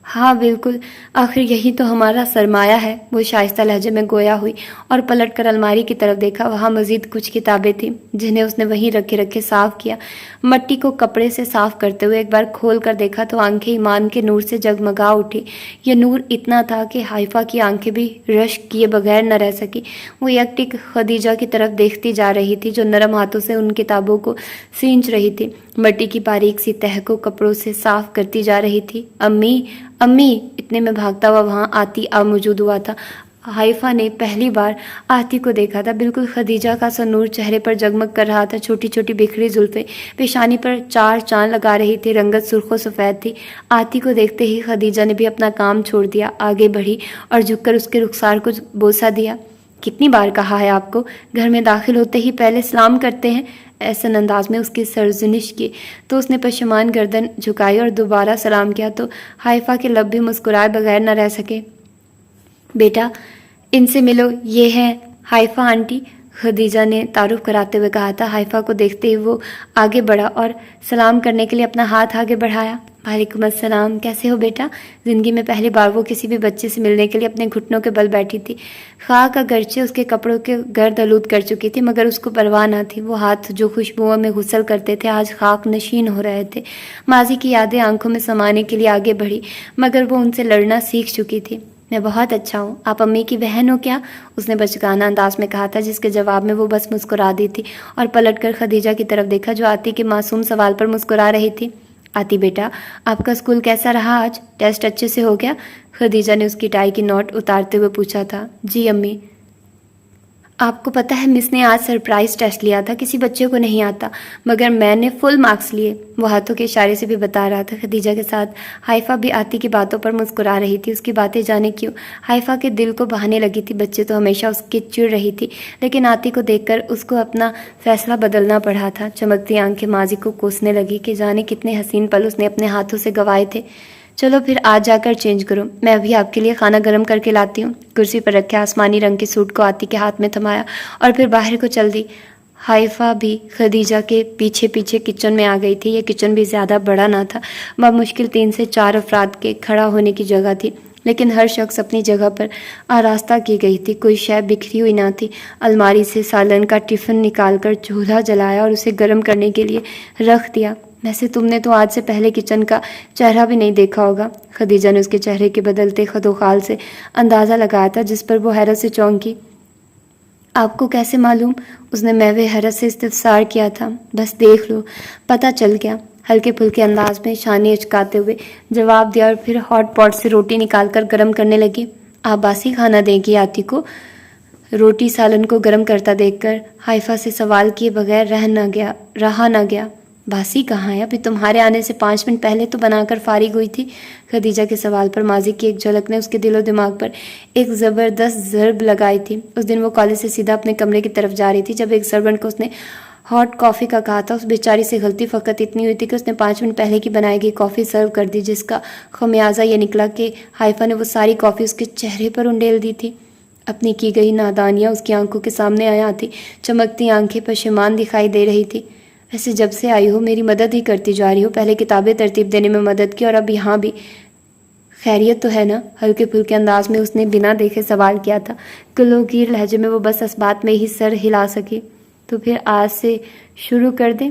ہاں بالکل، آخر یہی تو ہمارا سرمایہ ہے، وہ شائستہ لہجے میں گویا ہوئی اور پلٹ کر الماری کی طرف دیکھا۔ وہاں مزید کچھ کتابیں تھیں جنہیں اس نے وہیں رکھے رکھے صاف کیا، مٹی کو کپڑے سے صاف کرتے ہوئے ایک بار کھول کر دیکھا تو آنکھیں ایمان کے نور سے جگمگا اٹھی۔ یہ نور اتنا تھا کہ حائفہ کی آنکھیں بھی رشک کیے بغیر نہ رہ سکی۔ وہ یک ٹک خدیجہ کی طرف دیکھتی جا رہی تھی جو نرم ہاتھوں سے ان کتابوں کو سینچ رہی تھی، مٹی کی باریک سی تہہ کو کپڑوں سے صاف کرتی جا رہی تھی۔ امی امی، اتنے میں بھاگتا ہوا وہاں آتی موجود ہوا تھا۔ حائفہ نے پہلی بار آتی کو دیکھا تھا، بالکل خدیجہ کا سا نور چہرے پر جگمگ کر رہا تھا۔ چھوٹی چھوٹی بکھری زلفیں پیشانی پر 4 چاند لگا رہی تھی، رنگت سرخ و سفید تھی۔ آتی کو دیکھتے ہی خدیجہ نے بھی اپنا کام چھوڑ دیا، آگے بڑھی اور جھک کر اس کے رخسار کو بوسہ دیا۔ کتنی بار کہا ہے آپ کو، گھر میں داخل ہوتے ہی پہلے سلام کرتے ہیں؟ ایسن انداز میں اس کی سرزنش کی تو اس نے پشیمان گردن جھکائی اور دوبارہ سلام کیا تو حائفہ کے لب بھی مسکرائے بغیر نہ رہ سکے۔ بیٹا ان سے ملو، یہ ہیں حائفہ آنٹی، خدیجہ نے تعارف کراتے ہوئے کہا تھا۔ حائفہ کو دیکھتے ہی وہ آگے بڑھا اور سلام کرنے کے لیے اپنا ہاتھ آگے بڑھایا۔ وعلیکم السلام، کیسے ہو بیٹا؟ زندگی میں پہلی بار وہ کسی بھی بچے سے ملنے کے لیے اپنے گھٹنوں کے بل بیٹھی تھی۔ خاک اگرچہ اس کے کپڑوں کے گرد آلود کر چکی تھی مگر اس کو پرواہ نہ تھی۔ وہ ہاتھ جو خوشبوؤں میں غسل کرتے تھے آج خاک نشین ہو رہے تھے۔ ماضی کی یادیں آنکھوں میں سمانے کے لیے آگے بڑھی مگر وہ ان سے لڑنا سیکھ چکی تھی۔ میں بہت اچھا ہوں، آپ امی کی بہن ہو کیا؟ اس نے بچگانہ انداز میں کہا تھا، جس کے جواب میں وہ بس مسکرا دی تھی اور پلٹ کر خدیجہ کی طرف دیکھا جو آتی کے معصوم سوال پر مسکرا رہی تھی۔ آتی بیٹا، آپ کا اسکول کیسا رہا آج؟ ٹیسٹ اچھے سے ہو گیا؟ خدیجہ نے اس کی ٹائی کی نوٹ اتارتے ہوئے پوچھا تھا۔ جی امی، آپ کو پتہ ہے مس نے آج سرپرائز ٹیسٹ لیا تھا، کسی بچے کو نہیں آتا مگر میں نے فل مارکس لیے، وہ ہاتھوں کے اشارے سے بھی بتا رہا تھا۔ خدیجہ کے ساتھ حائفہ بھی آتی کی باتوں پر مسکرا رہی تھی۔ اس کی باتیں جانے کیوں حائفہ کے دل کو بہانے لگی تھی۔ بچے تو ہمیشہ اس کی چڑ رہی تھی لیکن آتی کو دیکھ کر اس کو اپنا فیصلہ بدلنا پڑا تھا۔ چمکتی آنکھیں ماضی کو کوسنے لگی کہ جانے کتنے حسین پل اس نے اپنے ہاتھوں سے گنوائے تھے۔ چلو پھر آج جا کر چینج کرو، میں ابھی آپ کے لیے کھانا گرم کر کے لاتی ہوں۔ کرسی پر رکھے آسمانی رنگ کے سوٹ کو آتی کے ہاتھ میں تھمایا اور پھر باہر کو چل دی۔ حائفہ بھی خدیجہ کے پیچھے پیچھے کچن میں آ گئی تھی۔ یہ کچن بھی زیادہ بڑا نہ تھا، بمشکل 3 سے 4 افراد کے کھڑا ہونے کی جگہ تھی، لیکن ہر شخص اپنی جگہ پر آراستہ کی گئی تھی، کوئی شے بکھری ہوئی نہ تھی۔ الماری سے سالن کا ٹفن نکال کر چولہا جلایا اور اسے گرم کرنے کے لیے رکھ دیا۔ ویسے تم نے تو آج سے پہلے کچن کا چہرہ بھی نہیں دیکھا ہوگا، خدیجہ نے اس کے چہرے کے بدلتے خد و خال سے اندازہ لگایا تھا، جس پر وہ حیرت سے چونکی۔ آپ کو کیسے معلوم؟ اس نے محو حیرت سے استفسار کیا تھا۔ بس دیکھ لو، پتہ چل گیا، ہلکے پھلکے انداز میں شانے اچکاتے ہوئے جواب دیا اور پھر ہاٹ پاٹ سے روٹی نکال کر گرم کرنے لگی۔ آپ باسی کھانا دیں گی آتی کو؟ روٹی سالن کو گرم کرتا دیکھ کر حائفہ سے سوال کیے بغیر رہا نہ گیا۔ باسی کہاں ہے؟ ابھی تمہارے آنے سے 5 منٹ پہلے تو بنا کر فارغ ہوئی تھی۔ خدیجہ کے سوال پر ماضی کی ایک جھلک نے اس کے دل و دماغ پر ایک زبردست ضرب لگائی تھی۔ اس دن وہ کالج سے سیدھا اپنے کمرے کی طرف جا رہی تھی جب ایک سرونٹ کو اس نے ہاٹ کافی کا کہا تھا۔ اس بیچاری سے غلطی فقط اتنی ہوئی تھی کہ اس نے 5 منٹ پہلے کی بنائی گئی کافی سرو کر دی، جس کا خمیازہ یہ نکلا کہ حائفہ نے وہ ساری کافی اس کے چہرے پر انڈیل دی تھی۔ اپنی کی گئی نادانیاں اس کی آنکھوں کے سامنے آیا تھی، چمکتی آنکھیں پشیمان دکھائی دے رہی تھی۔ ویسے جب سے آئی ہو میری مدد ہی کرتی جا رہی ہو، پہلے کتابیں ترتیب دینے میں مدد کی اور اب یہاں بھی۔ خیریت تو ہے نا؟ ہلکے پھلکے انداز میں اس نے بنا دیکھے سوال کیا تھا۔ گلوگیر لہجے میں وہ بس اس بات میں ہی سر ہلا سکی۔ تو پھر آج سے شروع کر دیں؟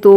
2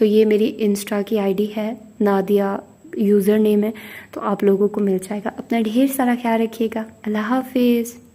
تو یہ میری انسٹا کی آئی ڈی ہے، نادیہ یوزر نیم ہے، تو آپ لوگوں کو مل جائے گا۔ اپنا ڈھیر سارا خیال رکھیے گا۔ اللہ حافظ۔